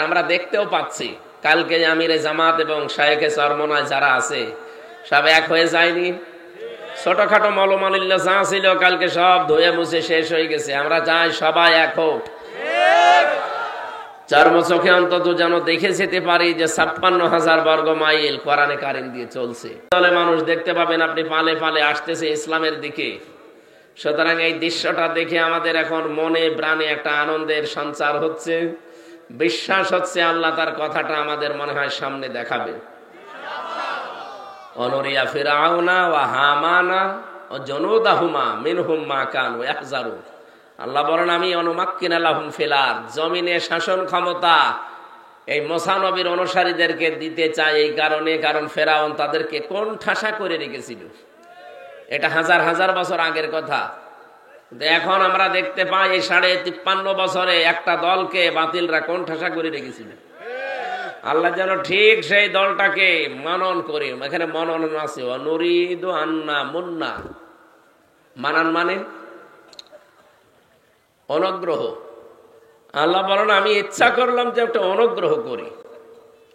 আমরা দেখতেও পাচ্ছি কালকে আমিরে জামাত এবং শায়েখে চরমনায় যারা আছে সব এক হয়ে যায়নি। ছোটখাটো মলমালিল্য যা ছিল কালকে সব ধুয়ে মুছে শেষ হয়ে গেছে। আমরা চাই সবাই এক হোক, চর্ম চোখে অন্তত যেন দেখে যেতে পারি যে 56,000 বর্গ মাইল কোরআনে কারিম দিয়ে চলছে। তাহলে মানুষ দেখতে পাবেন আপনি পালে পালে আসতেছে ইসলামের দিকে। সুতরাং এই দৃশ্যটা দেখে আমাদের এখন মনে প্রাণে একটা আনন্দের সঞ্চার হচ্ছে, বিশ্বাস হচ্ছে আল্লাহ তার কথাটা আমাদের মনে হয় সামনে দেখাবে। অনরিয়া ফিরাউনা ওয়া হামানা ও জনুদাহুমা মিনহুম মা কানু ইয়াহজারুন। আল্লাহ বলেন আমি অনুমাক্কিনা লাহুম ফিল আরদ, জমিনে শাসন ক্ষমতা এই মুসা নবীর অনুসারীদেরকে দিতে চাই এই কারণে, কারণ ফেরাউন তাদেরকে কোন ঠাসা করে রেখেছিল। এটা হাজার হাজার বছর আগের কথা। এখন আমরা দেখতে পাই এই 53.5 বছরে একটা দলকে বাতিলরা কোন ঠাসা করে রেখেছিল। আল্লাহ যেন ঠিক সেই দলটাকে মানন করি। এখানে মনন আছে, নুরিদু আন্না মুন্না, মানান মানে অনুগ্রহ। আল্লাহ বলেন আমি ইচ্ছা করলাম যে একটা অনুগ্রহ করি।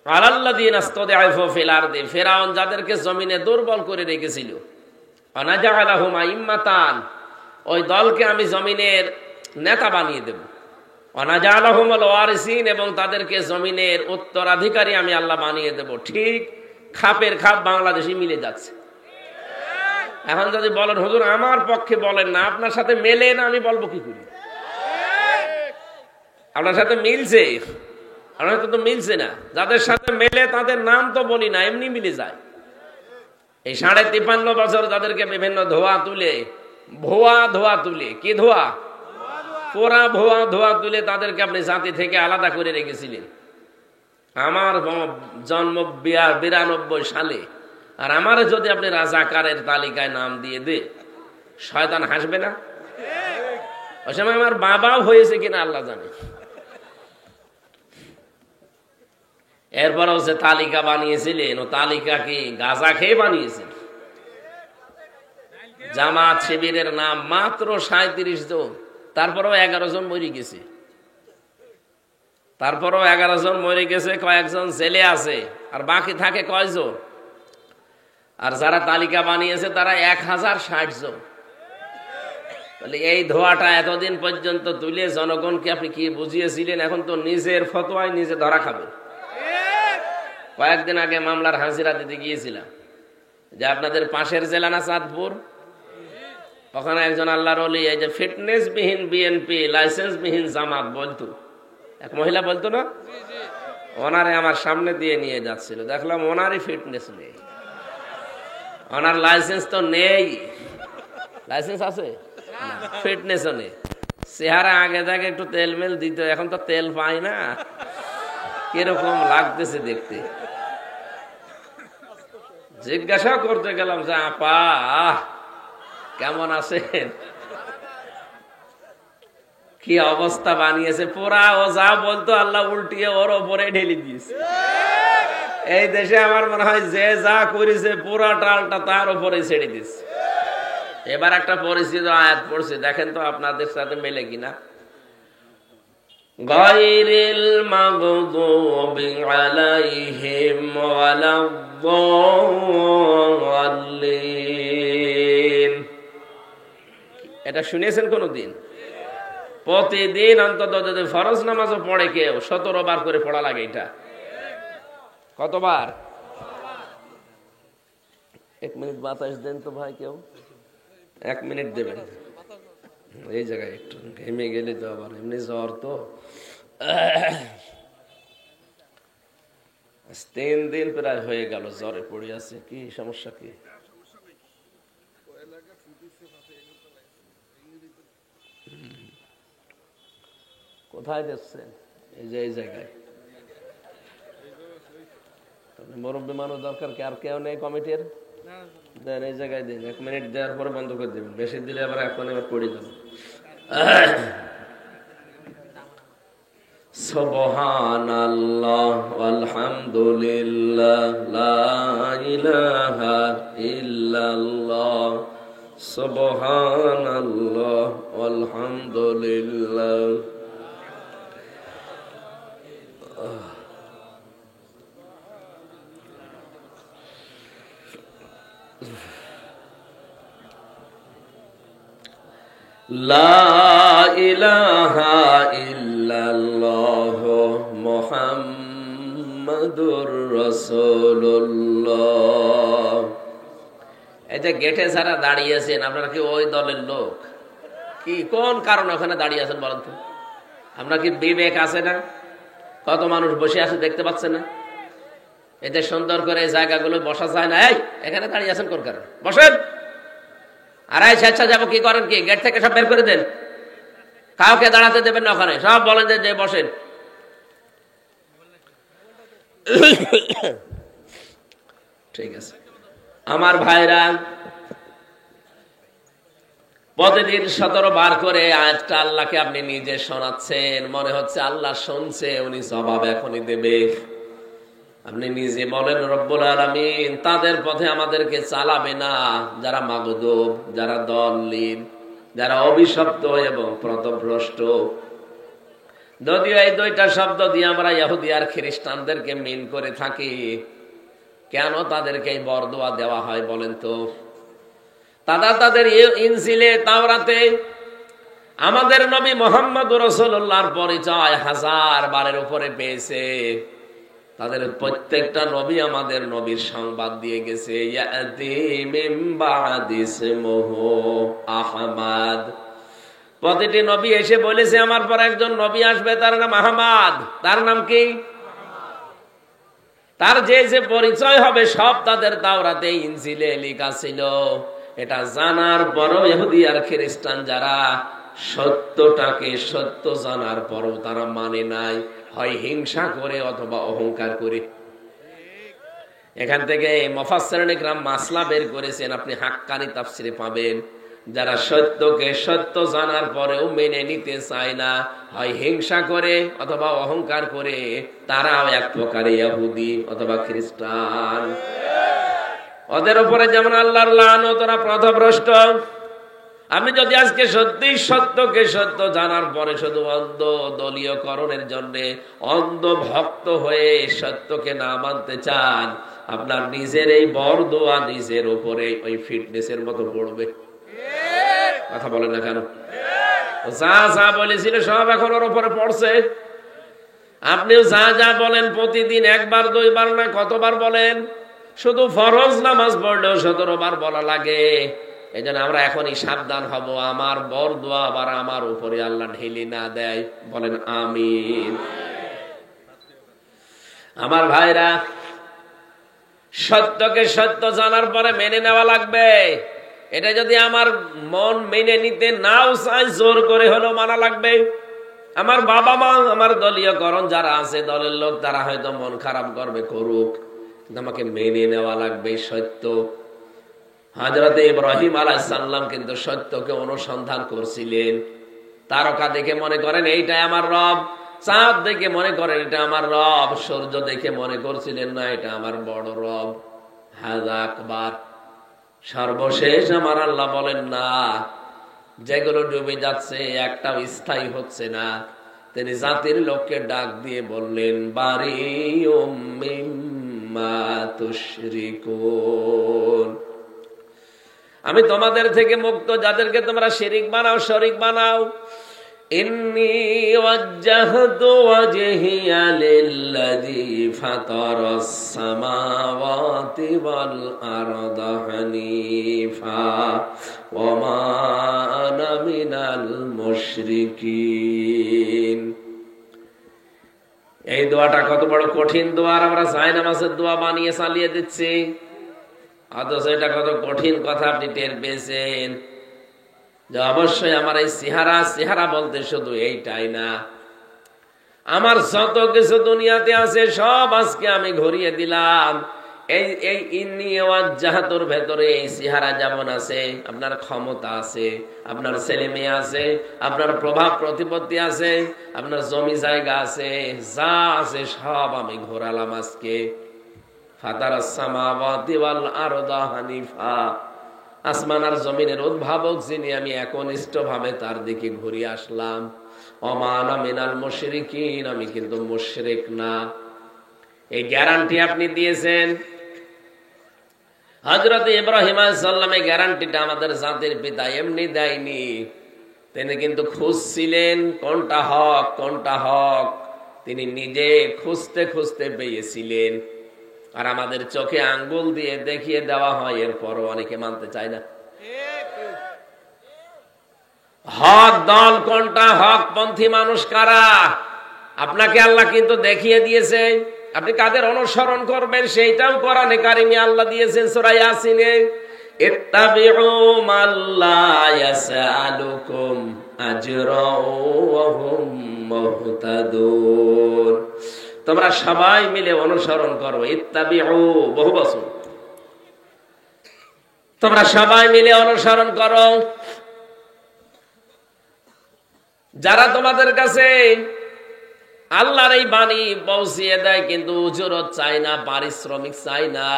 আলাল্লাযীনা ইসতাদআফু ফিল আরদি, ফিরআউন যাদেরকে জমিনে দুর্বল করে রেখেছিল, আনাজালাহুম আইম্মাতান, ওই দলকে আমি জমিনের নেতা বানিয়ে দেব। আনাজালাহুমুল ওয়ারিসিন, এবং তাদেরকে জমিনের উত্তরাধিকারী আমি আল্লাহ বানিয়ে দেব। ঠিক খাপের খাপ বাংলাদেশে মিলে যাচ্ছে। এখন যদি বলেন হুজুর আমার পক্ষে বলেন না, আপনার সাথে মেলে না, আমি বলবো কি করি? আপনার সাথে মিলছে, আপনার সাথে তো মিলছে না। যাদের সাথে মেলে তাদের নাম তো বলি না, এমনি মিলে যায়। এই 53.5 বছর যাদেরকে বিভিন্ন ধোয়া তুলে, ভুয়া ধোয়া তুলে, কি ধোয়া? পোড়া ভুয়া ধোয়া তুলে তাদেরকে আপনি জাতি থেকে আলাদা করে রেখেছিলেন। আমার জন্ম 92 সালে, আর আমার যদি আপনি রাজাকারের তালিকায় নাম দিয়ে দে, শয়তান হাসবে না? ওই সময় আমার বাবাও হয়েছে কিনা আল্লাহ জানে। এরপরেও যে তালিকা বানিয়েছিলেন, ও তালিকা কি গাঁজা খেয়ে বানিয়েছেন? জামাত শিবিরের নাম মাত্র 37 জন, তারপরেও 11 জন মরে গেছে। তারপরেও 11 জন মরে গেছে, কয়েকজন জেলে আছে, আর বাকি থাকে কয়জন? আর যারা তালিকা বানিয়েছে তারা 1060 জন। তাহলে এই ধোয়াটা এতদিন পর্যন্ত তুলে জনগণকে আপনি কি বুঝিয়েছিলেন? এখন তো নিজের ফতোয়ায় নিজে ধরা খাবেন। কয়েকদিন আগে মামলার হাজিরা দিতে গিয়েছিলাম, যে আপনাদের পাশের জেলা না চাঁদপুর, ওখানে একজন আল্লাহর ওলি, এই যে ফিটনেস বিহীন বিএনপি, লাইসেন্স বিহীন জামাত বলতো, এক মহিলা বলতো না, ওনারে আমার সামনে দিয়ে নিয়ে যাচ্ছিল। দেখলাম ওনারই ফিটনেস নেই, ওনার লাইসেন্স তো নেই। লাইসেন্স আছে, ফিটনেসও নেই। চেহারা আগে থেকে একটু তেল মেল দিত, এখন তো তেল পাই না, কিরকম লাগতেছে দেখতে। জিজ্ঞাসা করতে গেলাম যে আপা কেমন আছেন, কি অবস্থা বানিয়েছে পুরা। ও যা বলতো আল্লাহ উল্টিয়ে ওর ওপরে ঢেলে দিয়েছে। এই দেশে আমার মনে হয় যে যা করেছে পুরা টালটা তার উপরে ছেড়ে দিয়েছে। এবার একটা পরিচিত আয়াত পড়ছে, দেখেন তো আপনাদের সাথে মেলে কিনা। গায়রিল মাগদুবি আলাইহিম ওয়ালাদ-দাল্লিন। এটা শুনেছেন কোনদিন? প্রতিদিন অন্তত যদি ফরজ নামাজও পড়ে কেউ 17 বার করে পড়া লাগে। এটা কতবার? 1 মিনিট বাতাস দেন তো ভাই, কেউ 1 মিনিট দেবেন। এই জায়গায় একটু ঘেমে গেলে তো আবার এমনি জ্বর তো। 3 দিন প্রায় হয়ে গেল জ্বরে পড়ে আছে। কি সমস্যা? কি কোথায় যাচ্ছেন? এই যে এই জায়গায় মুরব্বী মানুষ দরকার, কি আর কেউ নেই কমিটির? দেন এই জায়গায় দিন, 1 মিনিট দেওয়ার পরে বন্ধ করে দেবেন। বেশি দিলে আবার এখন এবার পড়ে যাবে। সুবহানাল্লাহ আলহামদুলিল্লাহ লা ইলাহা ইল্লাল্লাহ সুবহানাল্লাহ আলহামদুলিল্লাহ লা ইলাহা ইল্লাল্লাহ মুহাম্মাদুর রাসূলুল্লাহ। এই যে গেটে যারা দাঁড়িয়েছেন, আপনারা কি ওই দলের লোক? কি কোন কারণে ওখানে দাঁড়িয়ে আছেন বলেন তো? আপনার কি বিবেক আছে না? কত মানুষ বসে আছে দেখতে পাচ্ছেন না? এতে সুন্দর করে এই জায়গাগুলো বসা যায় না। এই এখানে দাঁড়িয়ে আছেন কোন কারণে? বসেন। আর এই স্বেচ্ছা যাবো কি করেন কি? গেট থেকে সব বের করে দেন, কাউকে দাঁড়াতে দেবেন না ওখানে, সব বলেন যে বসেন। ঠিক আছে আমার ভাইরা, প্রতিদিন 17 বার করে আয়াতটা আল্লাহকে আপনি নিজে শোনাচ্ছেন, মনে হচ্ছে আল্লাহ শুনছে, উনি জবাব এখনই দেবে। আপনি নিজে বলেন রব্বুল আলামিন তাদের পথে আমাদেরকে চালাবে না যারা মাগদুব, যারা দলিল, যারা অভিশপ্ত এবং পথভ্রষ্ট। যদিও এই দুইটা শব্দ দিয়ে আমরা ইহুদি আর খ্রিস্টানদেরকে মিন করে থাকি, কেন তাদেরকে এই বরদোয়া দেওয়া হয় বলেন তো? তাদের ইনজিলে তাওরাতে আমাদের নবী মুহাম্মদুর রাসূলুল্লাহর পরিচয় 1000 বারের উপরে পেয়েছে। তাদের প্রত্যেকটা নবী আমাদের নবীর সংবাদ দিয়ে গেছে, ইয়াতি মিন বাদি ইসমুহু আহমদ। প্রতিটি নবী এসে বলেছে আমার পর একজন নবী আসবে, তার নাম আহমদ। তার নাম কি? তার যে যে পরিচয় হবে সব তাদের তাওরাতে ইনজিলে লেখা ছিল। এটা জানার পরও ইহুদি আর খ্রিস্টান যারা সত্যটাকে সত্য জানার পরও তারা মানে নাই, হয় হিংসা করে অথবা অহংকার করে। এখান থেকে মুফাসসিরিন ইকরাম মাসলা বের করেছেন, আপনি হাক্কানি তাফসিরে পাবেন। যারা সত্যকে সত্য জানার পরেও মেনে নিতে চায় না, হয় হিংসা করে অথবা অহংকার করে, তারাও এক প্রকার ইহুদি অথবা খ্রিস্টান। ওদের উপরে যেমন আল্লাহর লানত, ওরা পথভ্রষ্ট। আমি যদি আজকে সত্যি সত্যকে সত্য জানার পরে শুধু অন্ধ দলীয়করণের জন্য অন্ধ ভক্ত হয়ে সত্যকে না মানতে চান, আপনার নিজের এই বরদোয়া নিজের উপরে ওই ফিটনেসের মতো পড়বে। কথা বলেন না কেন? যা যা বলেছিল সব এখন ওর উপরে পড়ছে। আপনিও যা যা বলেন প্রতিদিন একবার দুইবার না কতবার বলেন? শুধু ফরজ নামাজ পড়লেও 17 বার বলা লাগে। এই জন্য আমরা এখনই সাবধান হব, আমার বরদোয়া আবার আমার উপরে আল্লাহ ঢেলে না দেয়। বলেন আমিন। আমার ভাইরা, সত্যকে সত্য জানার পরে মেনে নেওয়া লাগবে। এটা যদি আমার মন মেনে নিতে নাও চায়, জোর করে হলেও মানা লাগবে। আমার বাবা মা, আমার দলীয়করণ যারা আছে, দলের লোক, তারা হয়তো মন খারাপ করবে, করুক, কিন্তু আমাকে মেনে নেওয়া লাগবে সত্য। হযরত ইব্রাহিম আলাইহিস সালাম কিন্তু সত্যকে অনুসন্ধান করছিলেন। তারকা দেখে মনে করেন এইটাই আমার রব, চাঁদ দেখে মনে করেন এটা আমার রব, সূর্য দেখে মনে করছিলেন না এটা আমার বড় রব। হাযা আকবার। সর্বশেষ আমার আল্লাহ বলেন না, যেগুলো ডুবে যাচ্ছে একটাও স্থায়ী হচ্ছে না। তিনি জাতির লোককে ডাক দিয়ে বললেন, বারিউম মিম্মা তুশরিকুন, আমি তোমাদের থেকে মুক্ত, যাদেরকে তোমরা শিরিক বানাও, শরীক বানাও। ইন্নী ওয়াজ্জাহতু ওয়াজহিয়া লিল্লাযী ফাতারাস সামাওয়াতি ওয়াল আরদা হানিফা ওয়া মা আনা মিনাল মুশরিকিন। এই দোয়াটা কত বড় কঠিন দোয়া, আমরা জায়নামাজের দোয়া বানিয়ে চালিয়ে দিচ্ছি। অথচ এটা কত কঠিন কথা আপনি টের পেয়েছেন। যে অবশ্যই আমার এই চেহারা বলতে শুধু এইটাই না, আমার যত কিছু দুনিয়াতে আছে সব আজকে আমি ঘুরিয়ে দিলাম। এই ইন্নী ওয়াজ্জাহতুর ভেতরে এই চেহারা যেমন আছে, আপনার ক্ষমতা আছে, আপনার ছেলে মেয়ে আছে, আপনার প্রভাব প্রতিপত্তি আছে, আপনার জমি জায়গা আছে, যা আছে সব আমি ঘোরালাম আজকে। ফাতারাস সামাওয়াতি ওয়াল আরদা হানিফা, আসমান আর জমিনের উদ্ভাবক যিনি, আমি একনিষ্ঠভাবে তার দিকে ঘুরিয়ে আসলাম। ওমা আনা মিনাল মুশরিকিন, আমি কিন্তু মুশরিক না। এই গ্যারান্টি আপনি দিয়েছেন। হযরত ইব্রাহিম আলাইহিস সালামের গ্যারান্টিটা আমাদের জাতির পিতা এমনি দেয়নি। তিনি কিন্তু খুঁজছিলেন কোনটা হক কোনটা হক, তিনি নিজে খুঁজতে খুঁজতে পেয়েছিলেন। আর আমাদের চোখে আঙ্গুল দিয়ে দেখিয়ে দেওয়া হয়, এরপরও অনেকে মানতে চায় না। হক দল কোনটা, হক পন্থী মানুষ কারা, আপনাকে আল্লাহ কিন্তু দেখিয়ে দিয়েছে। আপনি কাদের অনুসরণ করবেন সেইটাও কোরআনে কারিমে আল্লাহ দিয়েছেন সূরা ইয়াসিনে, ইত্তাবিউ মাল্লা ইয়াসআলুকুম আজরা ওয়া হুম মুহতাদুন। তোমরা সবাই মিলে অনুসরণ করো, ইত্তাবিউ বহু বছর, তোমরা সবাই মিলে অনুসরণ করো যারা তোমাদের কাছে আল্লাহর এই বাণী পৌঁছিয়ে দেয়, কিন্তু উজরত চাই না, পারিশ্রমিক চাই না।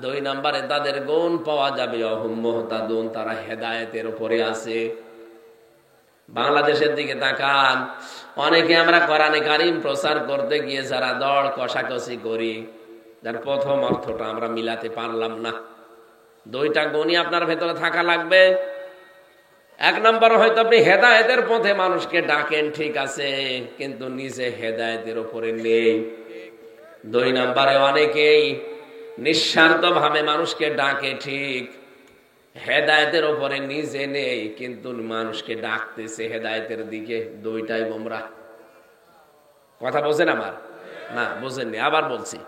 2 নম্বরে তাদের গুণ পাওয়া যাবে অহুম মুহতাদুন, তারা হেদায়েতের উপরে আছে। বাংলাদেশের দিকে তাকান, অনেকে আমরা কোরআনে কারীম প্রচার করতে গিয়ে যারা দড় কষাকষি করি, যার প্রথম অর্থটা আমরা মিলাতে পারলাম না। 2টা গুণই আপনার ভেতরে থাকা লাগবে। 1 নম্বর, হয়তো আপনি হেদায়েতের পথে মানুষকে ডাকেন, ঠিক আছে, কিন্তু নিজে হেদায়েতের উপরে নেই। 2 নম্বরে, অনেকেই নিঃস্বার্থ ভাবে মানুষকে ডাকে, ঠিক, হেদায়েতের উপরে নিজে নেই, কিন্তু মানুষকে ডাকতেছে হেদায়েতের দিকে। 2টাই গোমরাহ। কথা বোঝেন আমার? না, বোঝেননি, আবার বলছি।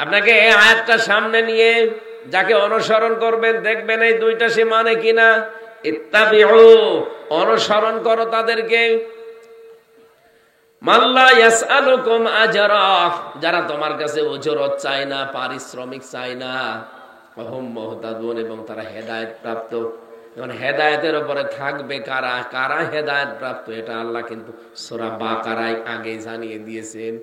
আপনাকে এই আয়াতটা সামনে নিয়ে যাকে অনুসরণ করবেন, দেখবেন এই 2টা সে মানে কিনা। ইত্তাবিউ, অনুসরণ করো তাদেরকে। মাল্লা ইয়াসআলুকুম আজরা, যারা তোমার কাছে উজরত চায় না, পারিশ্রমিক চায় না। ওহুম মুহতাদুন, এবং তারা হেদায়েত প্রাপ্ত। এখন হেদায়েতের উপরে থাকবে কারা, কারা হেদায়েত প্রাপ্ত, এটা আল্লাহ কিন্তু সূরা বাকারায় আগেই জানিয়ে দিয়েছেন।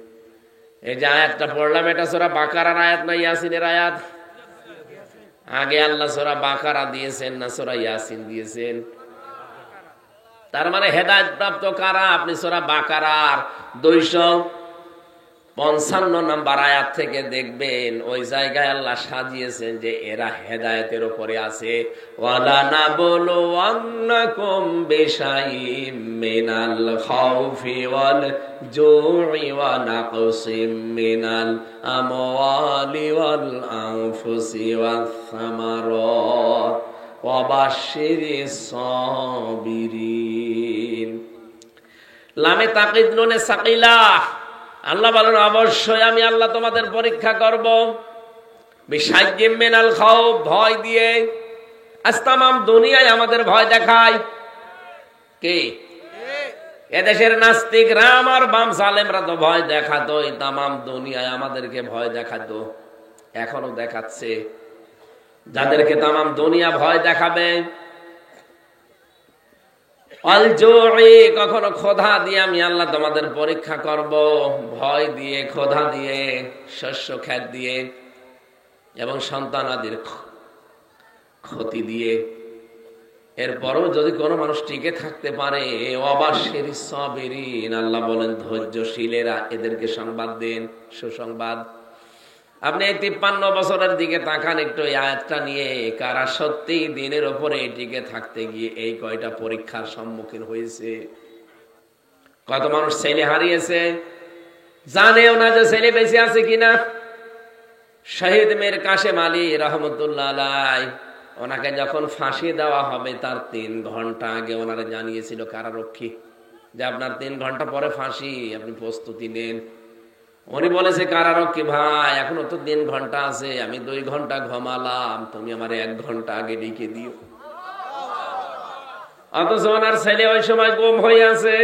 এই যে আয়াতটা পড়লাম, এটা সূরা বাকারার আয়াত না ইয়াসিনের আয়াত? আগে আল্লাহ সূরা বাকারা দিয়েছেন না সূরা ইয়াসিন দিয়েছেন? তার মানে হেদায়েত প্রাপ্ত কারা, আপনি সূরা বাকারার 255 নম্বর আয়াত থেকে দেখবেন, ওই জায়গায় আল্লাহ সাজিয়েছেন যে এরা হেদায়েতের উপরে আছে। ওয়ালা নাবলুওয়ান্নাকুম বিশাইইম মিনাল খাউফি ওয়াল জুই ওয়া নাকসিম মিনাল আমওয়ালি ওয়াল আনফুসি ওয়াস সামারাত ওয়া বাশশিরিস সাবিরিন। লামে তাকিদ নুনে সাকিলা, আল্লাহ বলেন অবশ্যই আমি আল্লাহ তোমাদের পরীক্ষা করব। বিশাইয়্যিম মিনাল খাউফ, ভয় দিয়ে। আজ তাম দুনিয়ায় আমাদের ভয় দেখায় কে? এদেশের নাস্তিকরা, আমার বাম সালেমরা তো ভয় দেখাতো, তাম দুনিয়ায় আমাদেরকে ভয় দেখাতো, এখনো দেখাচ্ছে। যাদেরকে তাম দুনিয়া ভয় দেখাবে, কখনো ক্ষোধা দিয়ে আমি আল্লাহ তোমাদের পরীক্ষা করব, ভয় দিয়ে, ক্ষোধা দিয়ে, শস্য ক্ষেত দিয়ে, এবং সন্তানাদির ক্ষতি দিয়ে। এরপরও যদি কোনো মানুষ টিকে থাকতে পারে, ওয়াবাশশিরিস সাবিরিন, আল্লাহ বলেন ধৈর্যশীলেরা, এদেরকে সংবাদ দেন, সুসংবাদ। আপনি 53 বছরের দিকে তাকান একটু, এই আয়াতটা নিয়ে কারা সত্যি দিনের উপরে টিকে থাকতে গিয়ে এই কয়টা পরীক্ষার সম্মুখীন হয়েছে। কত মানুষ ছেলে হারিয়েছে, জানেও না যে ছেলে বেঁচে আছে কিনা। শহীদ মীর কাশেম আলী রহমতুল্লাহ আলাইহি, ওনাকে যখন ফাঁসি দেওয়া হবে তার 3 ঘন্টা আগে ওনারা জানিয়েছিল কারারক্ষী যে আপনার 3 ঘন্টা পরে ফাঁসি, আপনি প্রস্তুতি নেন। উনি বলেছে কারারক্ষী, ভাই এখনো তো 3 ঘন্টা আছে, আমি 2 ঘন্টা ঘুমালাম, তুমি আমার 1 ঘন্টা আগে ডেকে দিও। অথচ ওনার ছেলে ওই সময় গুম হয়ে আছে,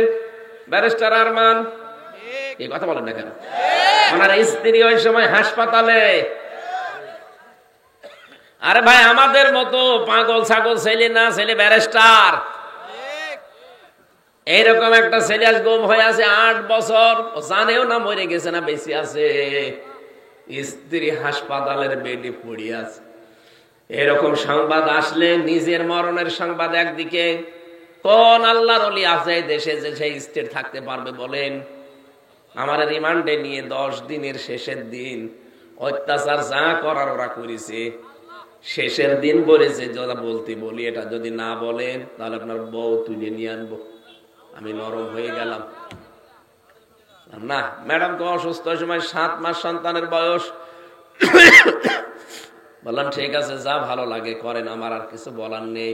ব্যারিস্টার আরমান। এই কথা বলেন না কেন? ওনার স্ত্রী ওই সময় হাসপাতালে। আরে ভাই, আমাদের মতো পাগল ছাগল ছেলে না, ছেলে ব্যারিস্টার। এইরকম একটা ছেলে আজ গুম হয়ে আছে 8 বছর, ও জানেও না মরে গেছে না বেঁচে আছে, স্ত্রী হাসপাতালের বেডে পড়ে আছে। এরকম সংবাদ আসলে নিজের মরণের সংবাদ একদিকে, কোন আল্লাহর ওলি আছে দেশে যে সেই স্থির থাকতে পারবে বলেন? আমার রিমান্ডে নিয়ে 10 দিনের শেষের দিন অত্যাচার যা করার ওরা করেছে, শেষের দিন বলেছে যারা বলতে বলি, এটা যদি না বলেন তাহলে আপনার বউ তুলে নিয়ে আনবো। আমি নরম হয়ে গেলাম। না, ম্যাডাম তো অসুস্থ, সময় 7 মাস সন্তানের বয়স। বললাম ঠিক আছে, যা ভালো লাগে করেন, আমার আর কিছু বলার নেই।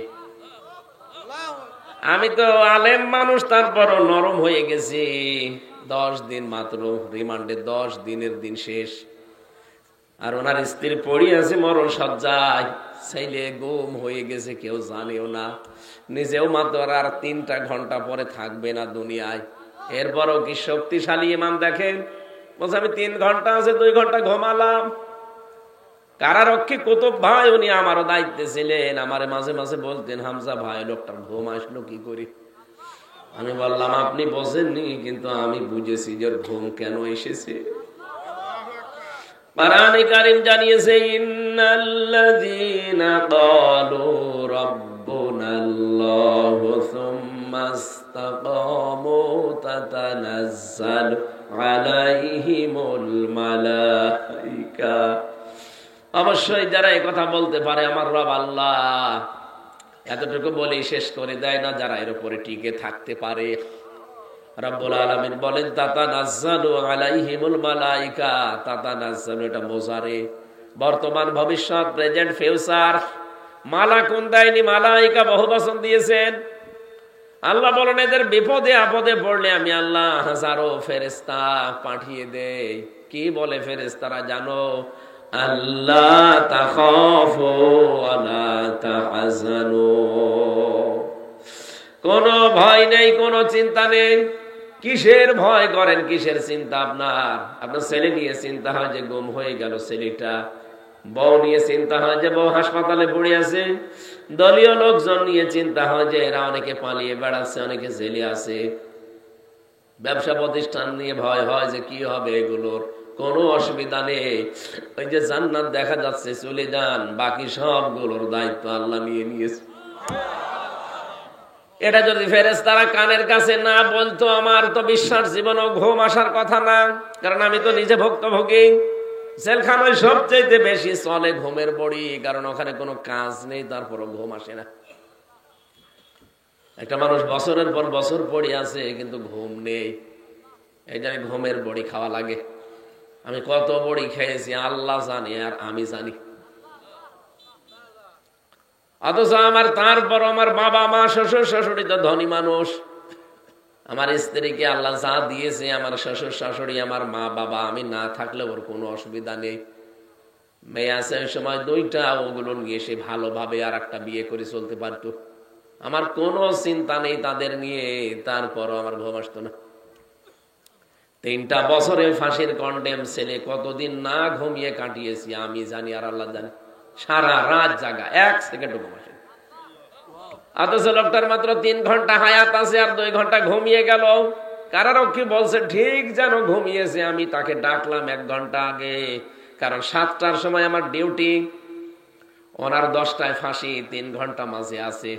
আমি তো আলেম মানুষ, তারপরও নরম হয়ে গেছি। 10 দিন মাত্র রিমান্ডে, 10 দিনের দিন শেষ। আর ওনার স্ত্রী পড়ে আছে মরণ সজ্জায়, ছেলে গুম হয়ে গেছে, কেউ জানেও না, নিজেও মাত্র আর 3টা ঘন্টা পরে থাকবে না দুনিয়ায়। এরপরও কি শক্তিশালী ইমাম দেখেন, বলছে আমি 3 ঘন্টা আছে 2 ঘন্টা ঘুমালাম। কারারক্ষী কুতুব ভাই, উনি আমারও দায়িত্বে ছিলেন, আমারে মাঝে মাঝে বলতেন হামজা ভাই লোকটার ঘুম আসলো কি করি। আমি বললাম আপনি বোঝেননি, কিন্তু আমি বুঝেছি যে ঘুম কেন এসেছে। কোরআনে কারীম জানিয়েছে ইন্নাল্লাযীনা ক্বালু রাব্বুনাল্লাহু সুম্মা ইসতাকামু তাতানাজ্জালু আলাইহিমুল মালায়েকা। অবশ্যই যারা এই কথা বলতে পারে আমার রব আল্লাহ, এতটুকু বলে শেষ করে দেয় না, যারা এর উপরে টিকে থাকতে পারে। রব্বুল আলামিন বলেন তাতানাজ্জালু আলাইহিমুল মালায়েকা। তাতানাজ্জালু এটা মোজারে, বর্তমান ভবিষ্যৎ প্রেজেন্ট ফিউচার। মালাকুন দেয়নি, মালায়েকা বহুবচন দিয়েছেন। আল্লাহ বলেন এদের বিপদে আপদে পড়লে আমি আল্লাহ হাজারো ফেরেশতা পাঠিয়ে দেই। কি বলে ফেরেশতারা জানো? আল্লাহ তাখাফু ওয়া লা তাহজানু, কোনো ভয় নেই, কোনো চিন্তা নেই। কিসের ভয় করেন, কিসের চিন্তা? আপনার ছেলে নিয়ে চিন্তা হয় যে গুম হয়ে গেল ছেলেটা, বউ নিয়ে চিন্তা হয় যে বউ হাসপাতালে পড়ে আছে, দলীয় লোকজন নিয়ে চিন্তা হয় যে এরা অনেকে পালিয়ে বেড়াচ্ছে, অনেকে জেলে আছে, ব্যবসা প্রতিষ্ঠান নিয়ে ভয় হয় যে কি হবে এগুলোর। কোনো অসুবিধা নেই, ওই যে জান্নাত দেখা যাচ্ছে চলে যান, বাকি সবগুলোর দায়িত্ব আল্লাহ নিয়ে নিয়েছে। এটা যদি ফেরেশতারা কানের কাছে না বলতো, আমার তো বিশ্বাস জীবনেও ঘুম আসার কথা না, কারণ আমি তো নিজে ভুক্তভোগী। জেলখানায় সবচেয়ে বেশি চলে ঘুমের বড়ি, কারণ ওখানে কোনো কাজ নেই, তারপরও ঘুম আসে না। একটা মানুষ বছরের পর বছর পড়ে আছে কিন্তু ঘুম নেই, এই জন্য ঘুমের বড়ি খাওয়া লাগে। আমি কত বড়ি খেয়েছি আল্লাহ জানে, আর আমি জানি। অথচ তারপর আমার বাবা মা শ্বশুর শাশুড়ি তো ধনী মানুষ। আমার স্ত্রীকে আল্লাহ যা দিয়েছে, আমার শ্বশুর শাশুড়ি, আমার মা বাবা, আমি না থাকলে ওর কোনো অসুবিধা নেই। মেয়ে আছে ওই সময় 2টা, ওগুলো নিয়ে সে ভালোভাবে আর একটা বিয়ে করে চলতে পারতো। আমার কোনো চিন্তা নেই তাদের নিয়ে, তারপরও আমার ঘুম আসতো না। 3টা বছরে ফাঁসির কন্ডেম ছেলে কতদিন না ঘুমিয়ে কাটিয়েছি আমি জানি, আর আল্লাহ জানে। সারা রাত জাগা, 1 সেকেন্ড ঘুম আসে। অথচ লোকটার মাত্র 3 ঘন্টা হায়াত আছে, আর 2 ঘন্টা ঘুমিয়ে গেল। কারারক্ষী বলছে ঠিক যেন ঘুমিয়েছে। আমি তাকে ডাকলাম 1 ঘন্টা আগে, কারণ 7টার সময় আমার ডিউটি, ওনার 10টায় ফাঁসি, 3 ঘন্টা মাঝে আছে।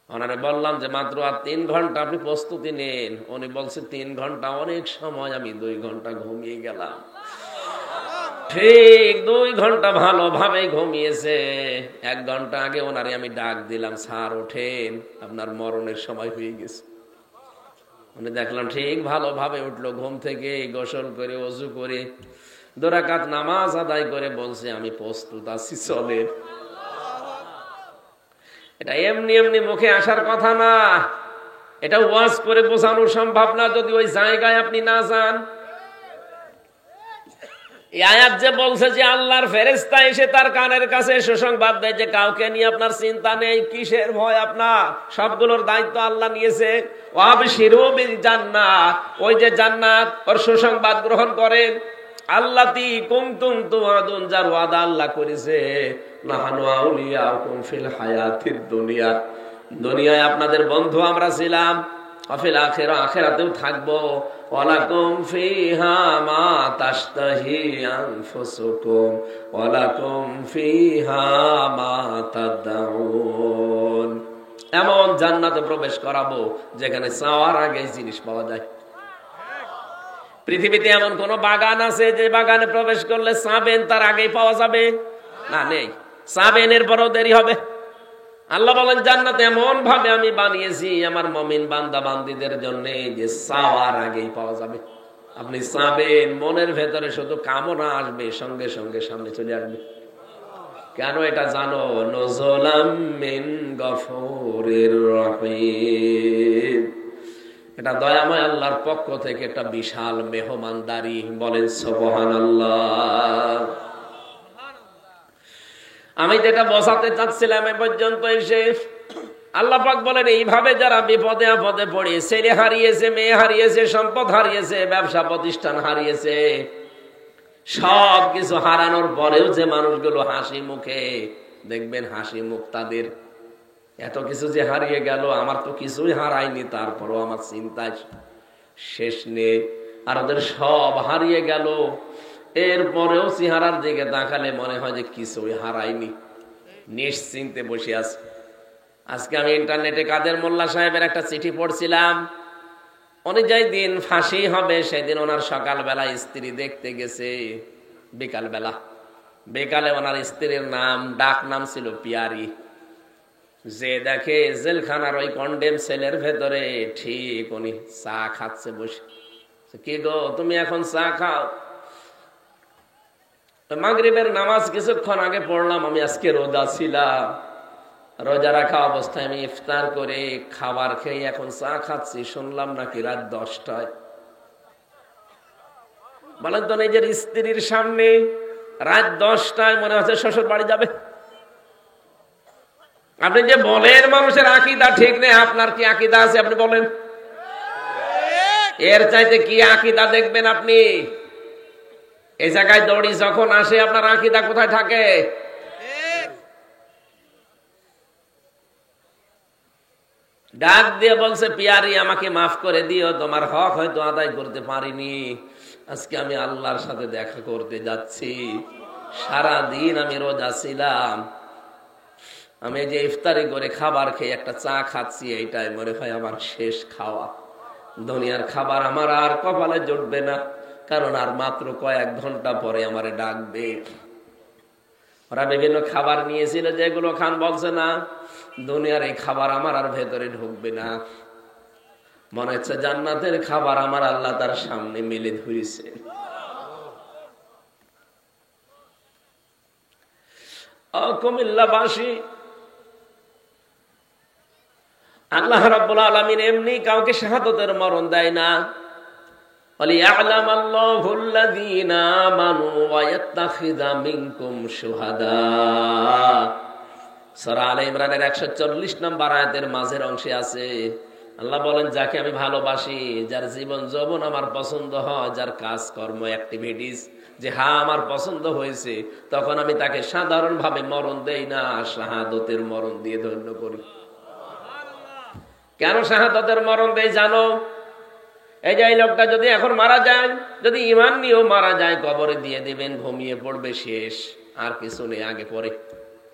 ওনারে বললাম যে মাত্র আর 3 ঘন্টা, আপনি প্রস্তুতি নেন। উনি বলছে 3 ঘন্টা অনেক সময়, আমি 2 ঘন্টা ঘুমিয়ে গেলাম। ঠিক 2 ঘন্টা ভালোভাবে ঘুমিয়েছে। 1 ঘন্টা আগে ওনারে আমি ডাক দিলাম, স্যার ওঠেন, আপনার মরণের সময় হয়ে গেছে। উনি দেখলাম ঠিক ভালোভাবে উঠলো ঘুম থেকে, গোসল করে ওযু করে 2 রাকাত নামাজ আদায় করে বলছে আমি প্রস্তুত আছি, চলেন। এটা এমনি এমনি মুখে আসার কথা না, এটা ওয়াজ করে বোঝানো সম্ভব না যদি ওই জায়গায় আপনি না যান। এই আয়াত যে বলছে যে আল্লাহর ফেরেশতা এসে তার কানের কাছে সুসংবাদ দেয় যে কাউকে নিয়ে আপনার চিন্তা নেই, কিসের ভয় আপনার, সবগুলোর দায়িত্ব আল্লাহ নিয়েছে। ওয়াবশিরু বিল জান্নাত, ওই যে জান্নাত, ওর সুসংবাদ গ্রহণ করেন। আল্লাতী কুনতুম তুআদুন, যার ওয়াদা আল্লাহ করেছে। নাহানু আউলিয়াকুম ফিল হায়াতিদ দুনিয়া, দুনিয়ায় আপনাদের বন্ধু আমরা ছিলাম, ফিল আখিরা, আখিরাতেও থাকবো। ওয়ালাকুম ফিহা মা তাশতাহি আনফুসুকুম ওয়ালাকুম ফিহা মা তাদউন, এমন জান্নাতে প্রবেশ করাবো যেখানে চাওয়ার আগে জিনিস পাওয়া যায়। পৃথিবীতে এমন কোন বাগান আছে যে বাগানে প্রবেশ করলে চাবেন তার আগেই পাওয়া যাবে? না, নেই। চাবেন এরপরও দেরি হবে। আল্লাহ বলেন জান্নাত এমন ভাবে আমি বানিয়েছি আমার মুমিন বান্দা বান্দীদের জন্য যে চাওয়ার আগেই পাওয়া যাবে। আপনি চাবেন, মনের ভেতরে শুধু কামনা আসবে, সঙ্গে সঙ্গে সামনে চলে আসবে। কেন এটা জানো? নজলাম মিন গফুরির রহিম, এটা দয়াময় আল্লাহর পক্ষ থেকে একটা বিশাল মেহমানদারি। বলেন সুবহানাল্লাহ। আমি যেটা বোঝাতে চাচ্ছিলাম এ পর্যন্ত এসে, আল্লাহ পাক বলেন এইভাবে যারা বিপদে আপদে পড়ে, ছেলে হারিয়েছে, মেয়ে হারিয়েছে, সম্পদ হারিয়েছে, ব্যবসা প্রতিষ্ঠান হারিয়েছে, সব কিছু হারানোর পরেও যে মানুষগুলো হাসি মুখে, দেখবেন হাসি মুখ তাদের। এত কিছু যে হারিয়ে গেল, আমার তো কিছুই হারায়নি, তারপরও আমার চিন্তায় শেষ নেই। আর ওদের সব হারিয়ে গেল, এরপরেও চেহারার দিকে তাকালে মনে হয় যে কিছুই হারায়নি, নিশ্চিন্তে বসে আছে। আজকে আমি ইন্টারনেটে কাদের মোল্লা সাহেবের একটা চিঠি পড়ছিলাম। উনি যেই দিন ফাঁসি হবে সেদিন ওনার সকালবেলা স্ত্রী দেখতে গেছে, বিকালে ওনার স্ত্রীর নাম, ডাক নাম ছিল পিয়ারি। যে দেখে জেলখানার ওই কন্ডেম সেলের ভেতরে ঠিক উনি চা খাচ্ছে বসে। কি গো, তুমি এখন চা খাও? মাগরিবের নামাজ কিছুক্ষণ আগে পড়লাম, আমি আজকে রোজা ছিলাম, রোজা রাখা অবস্থায় আমি ইফতার করে খাবার খেয়ে এখন চা খাচ্ছি, শুনলাম নাকি রাত 10টায়। বলেন তো, নিজের স্ত্রীর সামনে রাত 10টায় মনে হচ্ছে শ্বশুর বাড়ি যাবে। আপনি যে বলেন মানুষের আকীদা ঠিক নেই, আপনার কি আকীদা আছে আপনি বলেন? এর চাইতে কি আকীদা দেখবেন আপনি? এই জায়গায় দড়ি যখন আসে আপনার আকীদা কোথায় থাকে? ডাক দিয়ে বলছে, পিয়ারি আমাকে মাফ করে দিও, তোমার হক হয়তো আদায় করতে পারিনি, আজকে আমি আল্লাহর সাথে দেখা করতে যাচ্ছি। সারা দিন আমি রোজা ছিলাম, আমি যে ইফতারি করে খাবার খেয়ে একটা চা খাচ্ছি, এইটাই মনে হয় আমার শেষ খাওয়া। দুনিয়ার খাবার আমার আর কপালে জুটবে না, কারণ আর মাত্র কয়েক ঘন্টা পরে আমারে ডাকবে। ওরা বিভিন্ন খাবার নিয়েছিল, যেগুলো খান বলছে না, দুনিয়ার এই খাবার আমার আর ভেতরে ঢুকবে না। মনে হচ্ছে জান্নাতের খাবার আমার আল্লাহ তার সামনে মেলে ধরেছে। কুমিল্লাবাসী, আল্লাহ রাব্বুল আলামিন এমনি কাউকে শাহাদাতের মরণ দেয় না। وَلِيَعْلَمَ اللَّهُ الَّذِينَ آمَنُوا وَيَتَّخِذَ مِنكُمْ شُهَدَاءَ। সূরা আলে ইমরানের 140 নম্বর আয়াতের মাঝের অংশে আছে, আল্লাহ বলেন যাকে আমি ভালোবাসি, যার জীবন যৌবন আমার পছন্দ হয়, যার কাজ কর্ম অ্যাক্টিভিটিস যে আমার পছন্দ হয়েছে, তখন আমি তাকে সাধারণভাবে মরণ দেই না, শাহাদাতের মরণ দিয়ে ধন্য করি। কেন শাহাদাতের মরণ দেই জানো? এই যে এই লোকটা যদি এখন মারা যায়, যদি ঈমান নিয়েও মারা যায়, কবরে দিয়ে দিবেন, ঘুমিয়ে পড়বে, শেষ, আর কিছু নেই আগে পরে।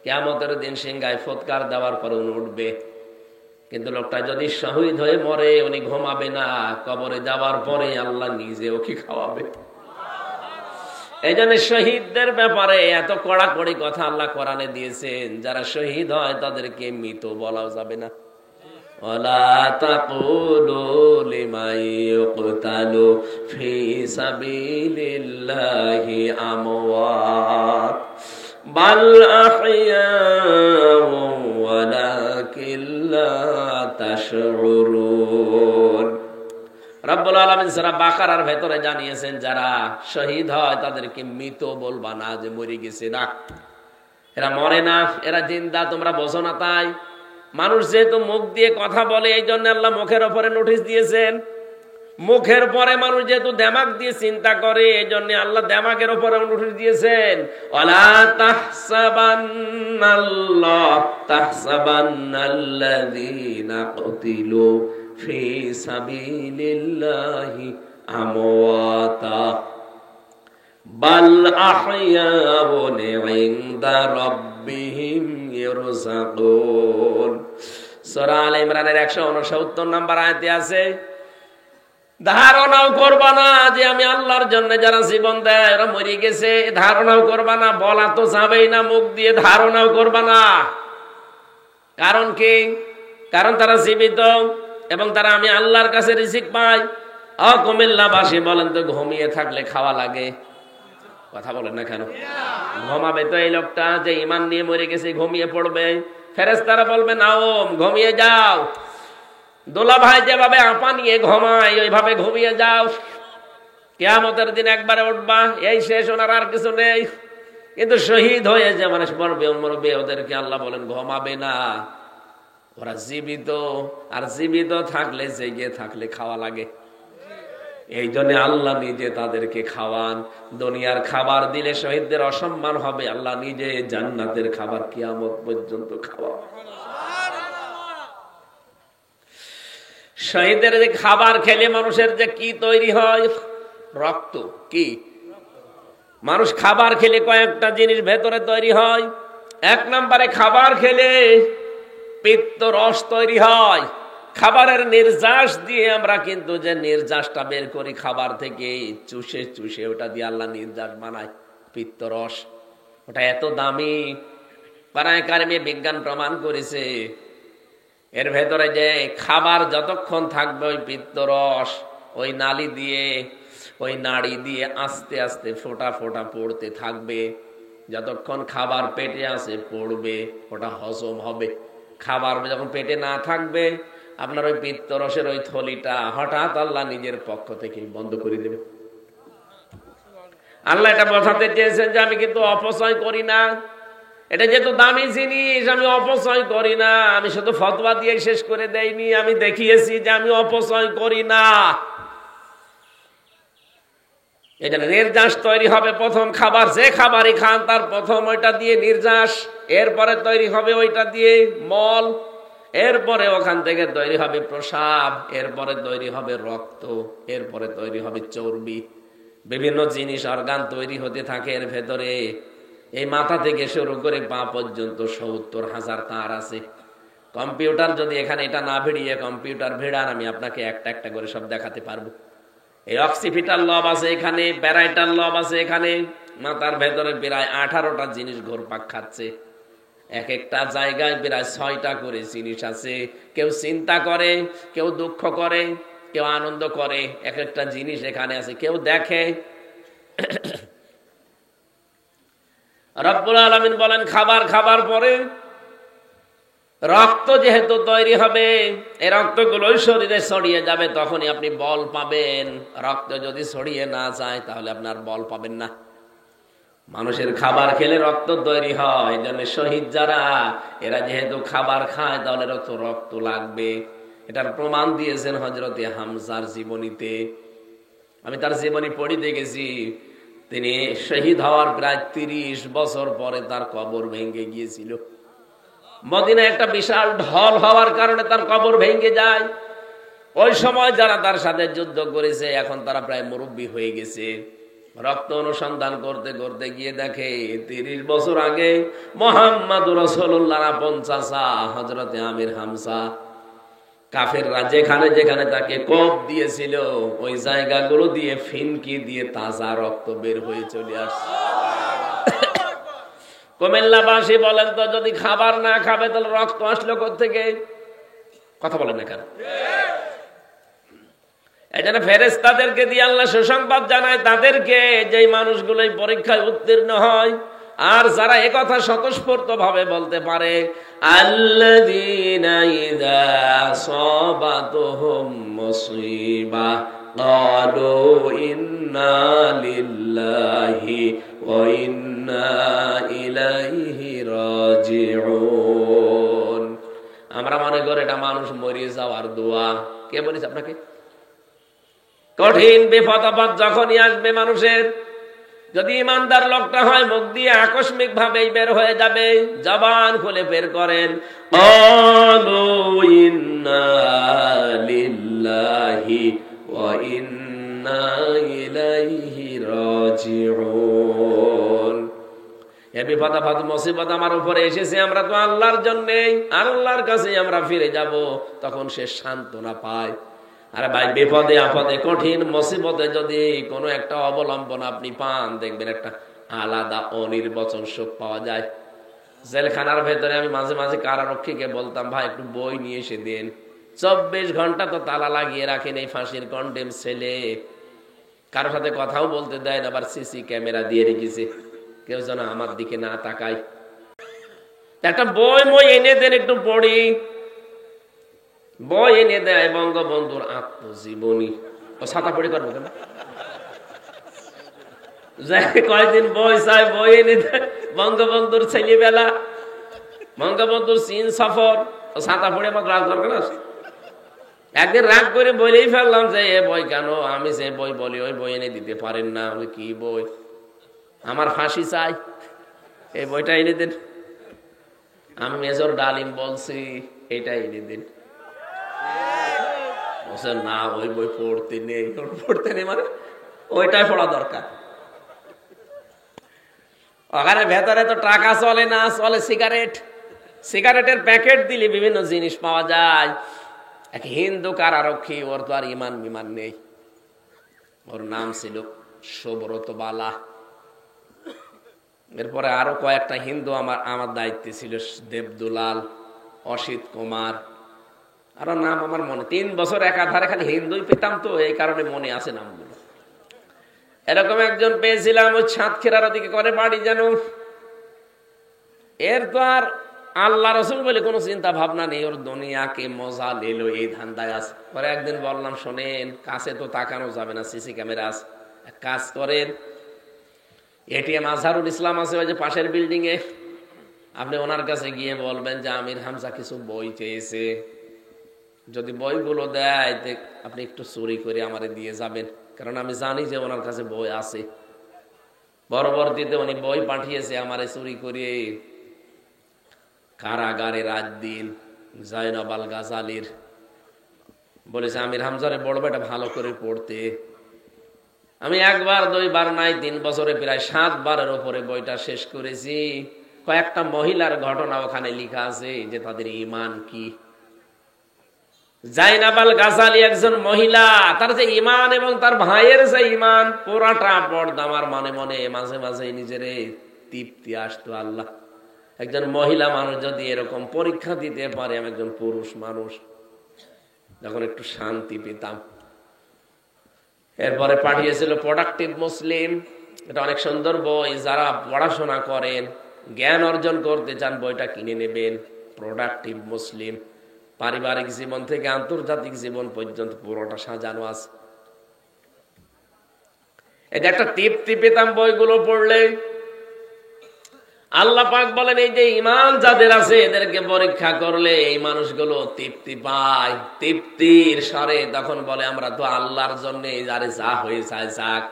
কিয়ামতের দিন সিংহায় ফুৎকার দেওয়ার পরে উনি উঠবে। কিন্তু লোকটা যদি শহীদ হয়ে মরে, উনি ঘুমাবে না, কবরে যাওয়ার পরে আল্লাহ নিজে ওকে খাওয়াবে। এই জন্য শহীদদের ব্যাপারে এত কড়াকড়ি কথা আল্লাহ কোরআনে দিয়েছেন। যারা শহীদ হয় তাদেরকে মৃত বলাও যাবে না। وَلَا تَقُولُوا لِمَن يُقْتَلُ فِي سَبِيلِ اللَّهِ أَمْوَاتٌ بَلْ أَحْيَاءٌ وَلَكِنْ لَا تَشْعُرُونَ। রব্বুল আলামিন সূরা বাকারার ভেতরে জানিয়েছেন, যারা শহীদ হয় তাদেরকে মৃত বলবা না, যে মরে গেছে না, এরা মরে না, এরা জিন্দা, তোমরা বোঝো না। তাই মানুষ যেহেতু মুখ দিয়ে কথা বলে, এই জন্য আল্লাহ মুখের উপরে নোটিশ দিয়েছেন। মুখের পরে মানুষ যেহেতু দিমাগ দিয়ে চিন্তা করে, এই জন্য আল্লাহ দিমাগের উপরে নোটিশ দিয়েছেন, ওয়ালা তাহসাবান্নাল্লাযীনা কুতিলু ফি সাবিলিল্লাহি আমওয়াতা বাল আহইয়াউন ইনদা রাব্বিহিম ইরযাকুন। সূরা আলে ইমরানের 169 নম্বর আয়াতে আছে, ধারণাও করবা না যে আমি আল্লাহর জন্য যারা জীবন দেয় ওরা মরে গেছে, ধারণাও করবা না। বলা তো যাবেই না মুখ দিয়ে, ধারণাও করবা না। কারণ কি? কারণ তারা জীবিত এবং তারা আমি আল্লাহর কাছে রিজিক পাই। কুমিল্লাবাসী বলেন তো, ঘুমিয়ে থাকলে খাওয়া লাগে? কথা বলেন না কেন? ঘুমাবে তো এই লোকটা যে ঈমান নিয়ে মরে গেছে, ঘুমিয়ে পড়বে। ফেরেশতারা বলবে নাও ঘুমিয়ে যাও। দোলা ভাই যেভাবে আপা নিয়ে ঘুমায় ওইভাবে ঘুমিয়ে যাও, কিয়ামতের দিন একবারে উঠবা, এই শেষ, ওনার আর কিছু নেই। কিন্তু শহীদ হয়ে যে মানুষ মরবে ওদেরকে আল্লাহ বলেন ঘুমাবে না, ওরা জীবিত। আর জীবিত থাকলে, জেগে থাকলে খাওয়া লাগে। এই জন্য আল্লাহ নিজে তাদেরকে খাওয়ান। দুনিয়ার খাবার দিলে শহীদদের অসম্মান হবে, আল্লাহ নিজে জান্নাতের খাবার কিয়ামত পর্যন্ত খাওয়ান। শহীদের যে খাবার খেলে মানুষের যে কি তৈরি হয়, রক্ত। কি মানুষ খাবার খেলে কয়েকটা জিনিস ভেতরে তৈরি হয়। এক নম্বরে খাবার খেলে পিত্ত রস তৈরি হয়। খাবারের নির্যাস দিয়ে আমরা কিন্তু যে নির্যাসটা বের করি খাবার থেকে, চুষে চুষে ওটা দিয়ে আল্লাহ নির্যাস বানায়, পিত্ত রস। ওটা এত দামি, পারায় কারিমে বিজ্ঞান প্রমাণ করেছে। এর ভেতরে যে খাবার যতক্ষণ থাকবে ওই পিত্ত রস ওই নালী দিয়ে, ওই নাড়ি দিয়ে আস্তে আস্তে ফোঁটা ফোঁটা পড়তে থাকবে। যতক্ষণ খাবার পেটে আছে পড়বে, ওটা হজম হবে। খাবার যখন পেটে না থাকবে, আপনার ওই পিত্ত রসের ওই থলিটা হঠাৎ আল্লাহ নিজের পক্ষ থেকে বন্ধ করে দেবে। আল্লাহ এটা বোঝাতে চেয়েছেন যে আমি কিন্তু অপচয় করি না। এটা যেহেতু দামি জিনিস, আমি অপচয় করি না। আমি শুধু ফতোয়া দিয়ে শেষ করে দেইনি, আমি দেখিয়েছি যে আমি অপচয় করি না। এটা নির্যাস তৈরি হবে প্রথম খাবার, যে খাবারই খান তার প্রথম ওইটা দিয়ে নির্যাস, এরপরে তৈরি হবে ওইটা দিয়ে মল, এরপরে ওখান থেকে তৈরি হবে প্রসাব, এরপরে তৈরি হবে রক্ত, এরপরে তৈরি হবে চর্বি। বিভিন্ন জিনিস অর্গান তৈরি হতে থাকে এর ভেতরে। এই মাথা থেকে শুরু করে পা পর্যন্ত ৭০,০০০ তার আছে। কম্পিউটার যদি এখানে এটা না ভিড়িয়ে কম্পিউটার ভিড়ান, আমি আপনাকে একটা একটা করে সব দেখাতে পারবো। এই অক্সিপিটাল লব আছে এখানে, প্যারাইটাল লব আছে এখানে। মাথার ভেতরে প্রায় 18টা জিনিস ঘুরপাক খাচ্ছে। এক একটা জায়গায় প্রায় 6টা করে জিনিস আছে। কেউ চিন্তা করে, কেউ দুঃখ করে, কেউ আনন্দ করে। এক একটা জিনিস এখানে আছে, কেউ দেখে। রব্বুল আলামিন বলেন খাবার খাবার পরে রক্ত যেহেতু তৈরি হবে, এই রক্তগুলোই শরীরে ছড়িয়ে যাবে, তখনই আপনি বল পাবেন। রক্ত যদি ছড়িয়ে না যায় তাহলে আপনার বল পাবেন না। মানুষের খাবার খেলে রক্ত তৈরি হয়। এই জন্য শহীদ যারা, এরা যেহেতু খাবার খায় তাহলে রক্ত লাগবে। এটার প্রমাণ দিয়েছেন হযরতে হামজার জীবনীতে। আমি তার জীবনী পড়ি দেখেছি। তিনি শহীদ হওয়ার প্রায় 30 বছর পরে তার কবর ভেঙে গিয়েছিল। মদিনায় একটা বিশাল ঢল হওয়ার কারণে তার কবর ভেঙে যায়। ওই সময় যারা তার সাথে যুদ্ধ করেছে এখন তারা প্রায় মুরব্বী হয়ে গেছে। রক্ত অনুসন্ধান করতে করতে গিয়ে দেখে 30 বছর আগে মুহাম্মদুর রাসূলুল্লাহ পঞ্চাশা হযরতে আমির হামজা, কাফেররা যেখানে যেখানে তাকে কোপ দিয়েছিল ওই জায়গাগুলো দিয়ে ফিনকি দিয়ে তাজা রক্ত বের হয়ে চলে আসছে। কুমিল্লাবাসী বলেন তো, যদি খাবার না খাবে তাহলে রক্ত আসলো কোত্থেকে? কথা বলেন না কেন? এই জন্য ফেরেশতাদেরকে দিয়ে আল্লাহ সুসংবাদ জানায় তাদেরকে, যে মানুষগুলো এই পরীক্ষায় উত্তীর্ণ হয় আর যারা একথা স্বতঃস্ফূর্ত ভাবে বলতে পারে, আল্লাযীনা ইযা আসাবাতুহুম মুসিবা ক্বালু ইন্না লিল্লাহি ওয়া ইন্না ইলাইহি রাজিউন। আমরা মনে করি এটা মানুষ মরে যাওয়ার দোয়া। কে বলেছে আপনাকে? কঠিন বিপদ আপদ যখনই আসবে মানুষের, যদি ইমানদার লোকটা হয় মুখ দিয়ে আকস্মিক ভাবে বের হয়ে যাবে, জবান খুলে বের করেন ক্বালু ইন্না লিল্লাহি ওয়া ইন্না ইলাইহি রাজিউন। এই বিপদ আপদ মুসিবত আমার উপরে এসেছে, আমরা তো আল্লাহর জন্যে, আল্লাহর কাছে আমরা ফিরে যাব। তখন সে সান্ত্বনা পায়। আরে ভাই, বিপদে আপদে কঠিন মুসিবতে যদি কোনো একটা অবলম্বন আপনি পান, দেখবেন একটা আলাদা অনির্বচন সুখ পাওয়া যায়। জেলখানার ভেতরে আমি মাঝে মাঝে কারারক্ষীকে বলতাম, ভাই একটু বই নিয়ে এসে দিন। 24 ঘন্টা তো তালা লাগিয়ে রাখেন এই ফাঁসির কন্ডেম ছেলে, কারোর সাথে কথাও বলতে দেয় না, আবার সিসি ক্যামেরা দিয়ে রেখেছে, কেউ যেন আমার দিকে না তাকায়। একটা বই মই এনে দেন, একটু পড়ি। বই এনে দেয় বঙ্গবন্ধুর আত্মজীবনী। ও ছাতা পড়ি করবো কেন? কয়েকদিন বই চাই, বই এনে দেয় বঙ্গবন্ধুর ছেলেবেলা, বঙ্গবন্ধুর চীন সফর। ও ছাতা পড়ে আমার রাগ দরকার আছে? একদিন রাগ করে বলেই ফেললাম যে এ বই কেন? আমি যে বই বলি ওই বই এনে দিতে পারেন না। কি বই? আমার ফাঁসি চাই, এই বইটা এনে দিন। আমি মেজর ডালিম বলছি, এটা এনে দিন। না, ওই বই পড়তে নেই। পড়তে নেই মানে ওইটাই পড়া দরকার। ওখানে ভেতরে তো টাকা চলে না, চলে সিগারেট। সিগারেটের প্যাকেট দিলে বিভিন্ন জিনিস পাওয়া যায়। এক হিন্দু কারারক্ষী, ওর তো আর ইমান বিমান নেই। ওর নাম ছিল সুব্রত বালা। এরপরে আরো কয়েকটা হিন্দু আমার দায়িত্বে ছিল, দেবদুলাল, অসিত কুমার, আরো নাম আমার মনে। 3 বছর একাধারে খালি হিন্দুই পেতাম, তো এই কারণে মনে আছে নামগুলো। এরকম একজন পেয়েছিলাম, ওই সাতক্ষীরার ওদিকে করে বাড়ি যেন। এর তো আর আল্লাহ রসুল বলে কোনো চিন্তা ভাবনা নেই, ওর দুনিয়াকে মজা নিল এই ধান্দায় আছে। পরে একদিন বললাম, শোনেন, কাছে তো তাকানো যাবে না, সিসি ক্যামেরা আছে, এক কাজ করেন, এটিএম আজহারুল ইসলাম আছে ওই যে পাশের বিল্ডিং এ, আপনি ওনার কাছে গিয়ে বলবেন যে আমির হামজা কিছু বই চেয়েছে, যদি বইগুলো দেয় আপনি একটু চুরি করে আমারে দিয়ে যাবেন, কারণ আমি জানি যে ওনার কাছে বই আছে। পরবর্তীতে উনি বই পাঠিয়েছে আমারে চুরি করে। কারাগারে রাত দিন জয়নব আল গাজালির বলেছে আমির হামজারে বড় বেটা ভালো করে পড়তে। আমি 1 বার 2 বার নাই, 3 বছরে প্রায় 7 বারের উপরে বইটা শেষ করেছি। কয়েকটা মহিলার ঘটনা ওখানে লেখা আছে যে তাদের ঈমান কি। জয়নব আল গাজালি একজন মহিলা, তার যে ঈমান এবং তার ভাইয়ের যে ঈমান পুরাটা পর্দা। আমার মনে মনে মাঝে মাঝে নিজের তৃপ্তি আসতো, আল্লাহ, একজন মহিলা মানুষ যদি এরকম পরীক্ষা দিতে পারে, আমি একজন পুরুষ মানুষ, যখন একটু শান্তি পেতাম। এরপরে পাঠিয়েছিল প্রোডাক্টিভ মুসলিম, এটা অনেক সুন্দর বই, যারা পড়াশোনা করেন, জ্ঞান অর্জন করতে চান, বইটা কিনে নেবেন। প্রোডাক্টিভ মুসলিম, পারিবারিক জীবন থেকে আন্তর্জাতিক জীবন পর্যন্ত পুরোটা সাজানো আছে। এটা একটা তৃপ্তি পেতাম বইগুলো পড়লে। আল্লাহ পাক বলেন, এই যে ঈমান যাদের আছে এদেরকে পরীক্ষা করলে এই মানুষগুলো তৃপ্তি পায়। তৃপ্তির সারে তখন বলে, আমরা তো আল্লাহর জন্য, যারে যা হয়ে যায় যাক,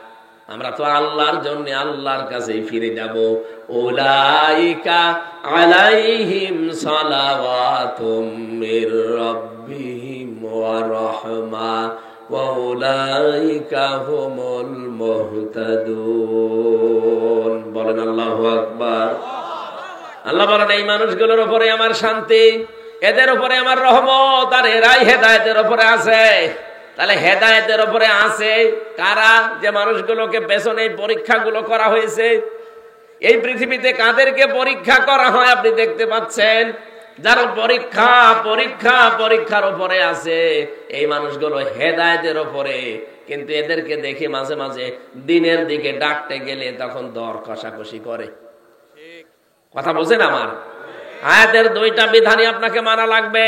আমরা তো আল্লাহর জন্য আল্লাহর কাছেই ফিরে যাব। উলাইকা আলাইহিম সালাওয়াতুম মির রাব্বিহিম ওয়া রাহমা ওয়া উলাইকা হুমুল মুহতাদুন। বলেন আল্লাহু আকবার। আল্লাহ বলেন, এই মানুষগুলোর উপরে আমার শান্তি, এদের উপরে আমার রহমত, আর এরাই হেদায়েতের উপরে আছে। তাহলে হেদায়েতের উপরে আছে কারা? যে মানুষগুলোকে পেছনে পরীক্ষাগুলো করা হয়েছে। এই পৃথিবীতে কাদেরকে পরীক্ষা করা হয় আপনি দেখতে পাচ্ছেন? যারা পরীক্ষার উপরে আছে, এই মানুষগুলো হেদায়েতের উপরে। কিন্তু এদেরকে দেখে মাঝে মাঝে দিনের দিকে ডাকতে গেলে তখন দর কষাকষি করে। কথা বোঝেন আমার? আয়াতের 2টা বিধানই আপনাকে মানা লাগবে।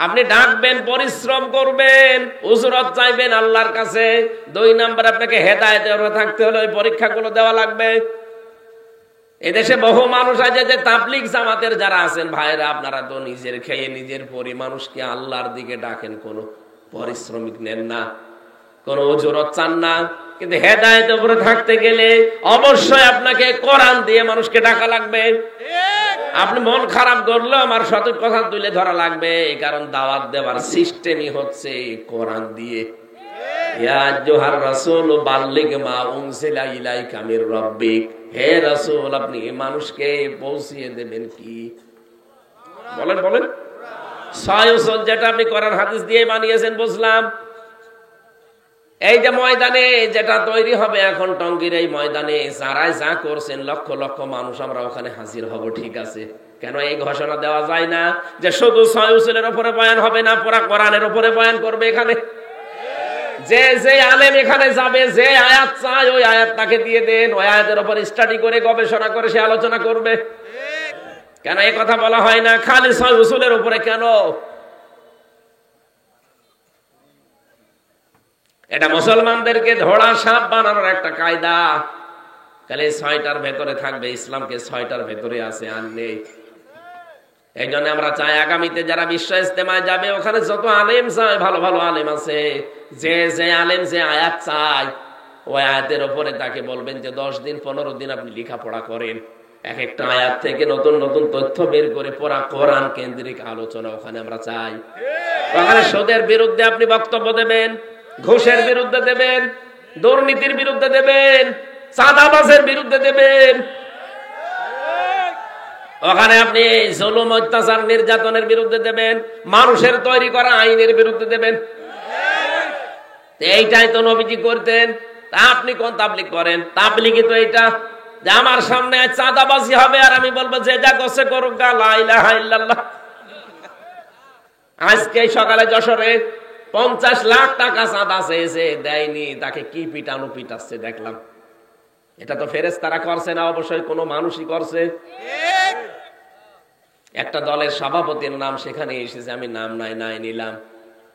আপনি ডাকবেন, পরিশ্রম করবেন, উজরত চাইবেন আল্লাহর কাছে। 2 নাম্বার, আপনাকে হেদায়েতের থাকতে হলে ওই পরীক্ষাগুলো দেওয়া লাগবে। এদেশে বহু মানুষ আছে যে তাবলীগ জামাতের যারা আছেন ভাইরা, আপনারা তো নিজের খেয়ে নিজের পরি মানুষকে আল্লাহর দিকে ডাকেন, কোনো পারিশ্রমিক নেন না, কোনো উজরত চান না। কিন্তু হেদায়েতের উপরে থাকতে গেলে অবশ্যই আপনাকে কোরআন দিয়ে মানুষকে ডাকা লাগবে। আপনি মন খারাপ করলেও আমার সঠিক কথা তুলে ধরা লাগবে, কারণ দাওয়াত দেওয়ার সিস্টেমই হচ্ছে কোরআন দিয়ে। ইয়া আইয়ুহার রাসূল বাল্লিগ মা উনজিলা ইলাইকা মির রাব্বিক। হে রাসূল, আপনি মানুষকে পৌঁছিয়ে দেবেন কি? বলেন বলেন। 6 যেটা আপনি কোরআন হাদিস দিয়ে বানিয়েছেন বুঝলাম, এই যে ময়দানে যেটা তৈরি হবে এখন টঙ্গীর এই ময়দানে যারাই যা করছেন লক্ষ লক্ষ মানুষ আমরা ওখানে হাজির হব, ঠিক আছে। কেন এই ঘোষণা দেওয়া যায় না যে শুধু ছয় উসুলের উপরে বয়ান হবে না, পুরা কোরআনের উপরে বয়ান করবে? এখানে যে যে আলেম এখানে যাবে, যে আয়াত চায় ওই আয়াত তাকে দিয়ে দেন, ওই আয়াতের উপর স্টাডি করে গবেষণা করে সে আলোচনা করবে। কেন এই কথা বলা হয় না খালি ছয় উসুলের উপরে? কেন? এটা মুসলমানদেরকে ধোড়া সাপ বানানোর একটা কায়দা। খালি ছয়টার ভেতরে থাকবে, ইসলামকে ছয়টার ভেতরে আছে, আর নেই। এই জন্য আমরা চাই আগামীতে যারা বিশ্ব ইজতেমায় যাবে ওখানে যত আলেম চায়, ভালো ভালো আলেম আছে, যে যে আলেম যে আয়াত চায় ওই আয়াতের ওপরে তাকে বলবেন যে 10 দিন 15 দিন আপনি লেখাপড়া করেন, এক একটা আয়াত থেকে নতুন নতুন তথ্য বের করে পড়া কোরআন কেন্দ্রিক আলোচনা ওখানে আমরা চাই। ওখানে সুদের বিরুদ্ধে আপনি বক্তব্য দেবেন, ঘুষের বিরুদ্ধে দেবেন, দুর্নীতির বিরুদ্ধে দেবেন, চাঁদাবাজের বিরুদ্ধে দেবেন। ওখানে আপনি জুলুম অত্যাচার নির্যাতনের বিরুদ্ধে দেবেন, মানুষের তৈরি করা আইনের বিরুদ্ধে দেবেন। এইটাই তো নবীজি করতেন। তা আপনি কোন তাবলীগ করেন? তাবলীগই তো এইটা যে আমার সামনে চাঁদাবাজি হবে আর আমি বলবো যে যা করছে করুক, লা ইলাহা ইল্লাল্লাহ। আজকে সকালে যশোরে 50 লাখ টাকা চাঁদা চেয়েছে, দেয়নি, তাকে কি পিটানো পিটাচ্ছে দেখলাম। এটা তো ফেরেশতারা করছে না, অবশ্যই কোনো মানুষই করছে। একটা দলের সভাপতির নাম সেখানে এসেছে, আমি নাম নাই নিলাম।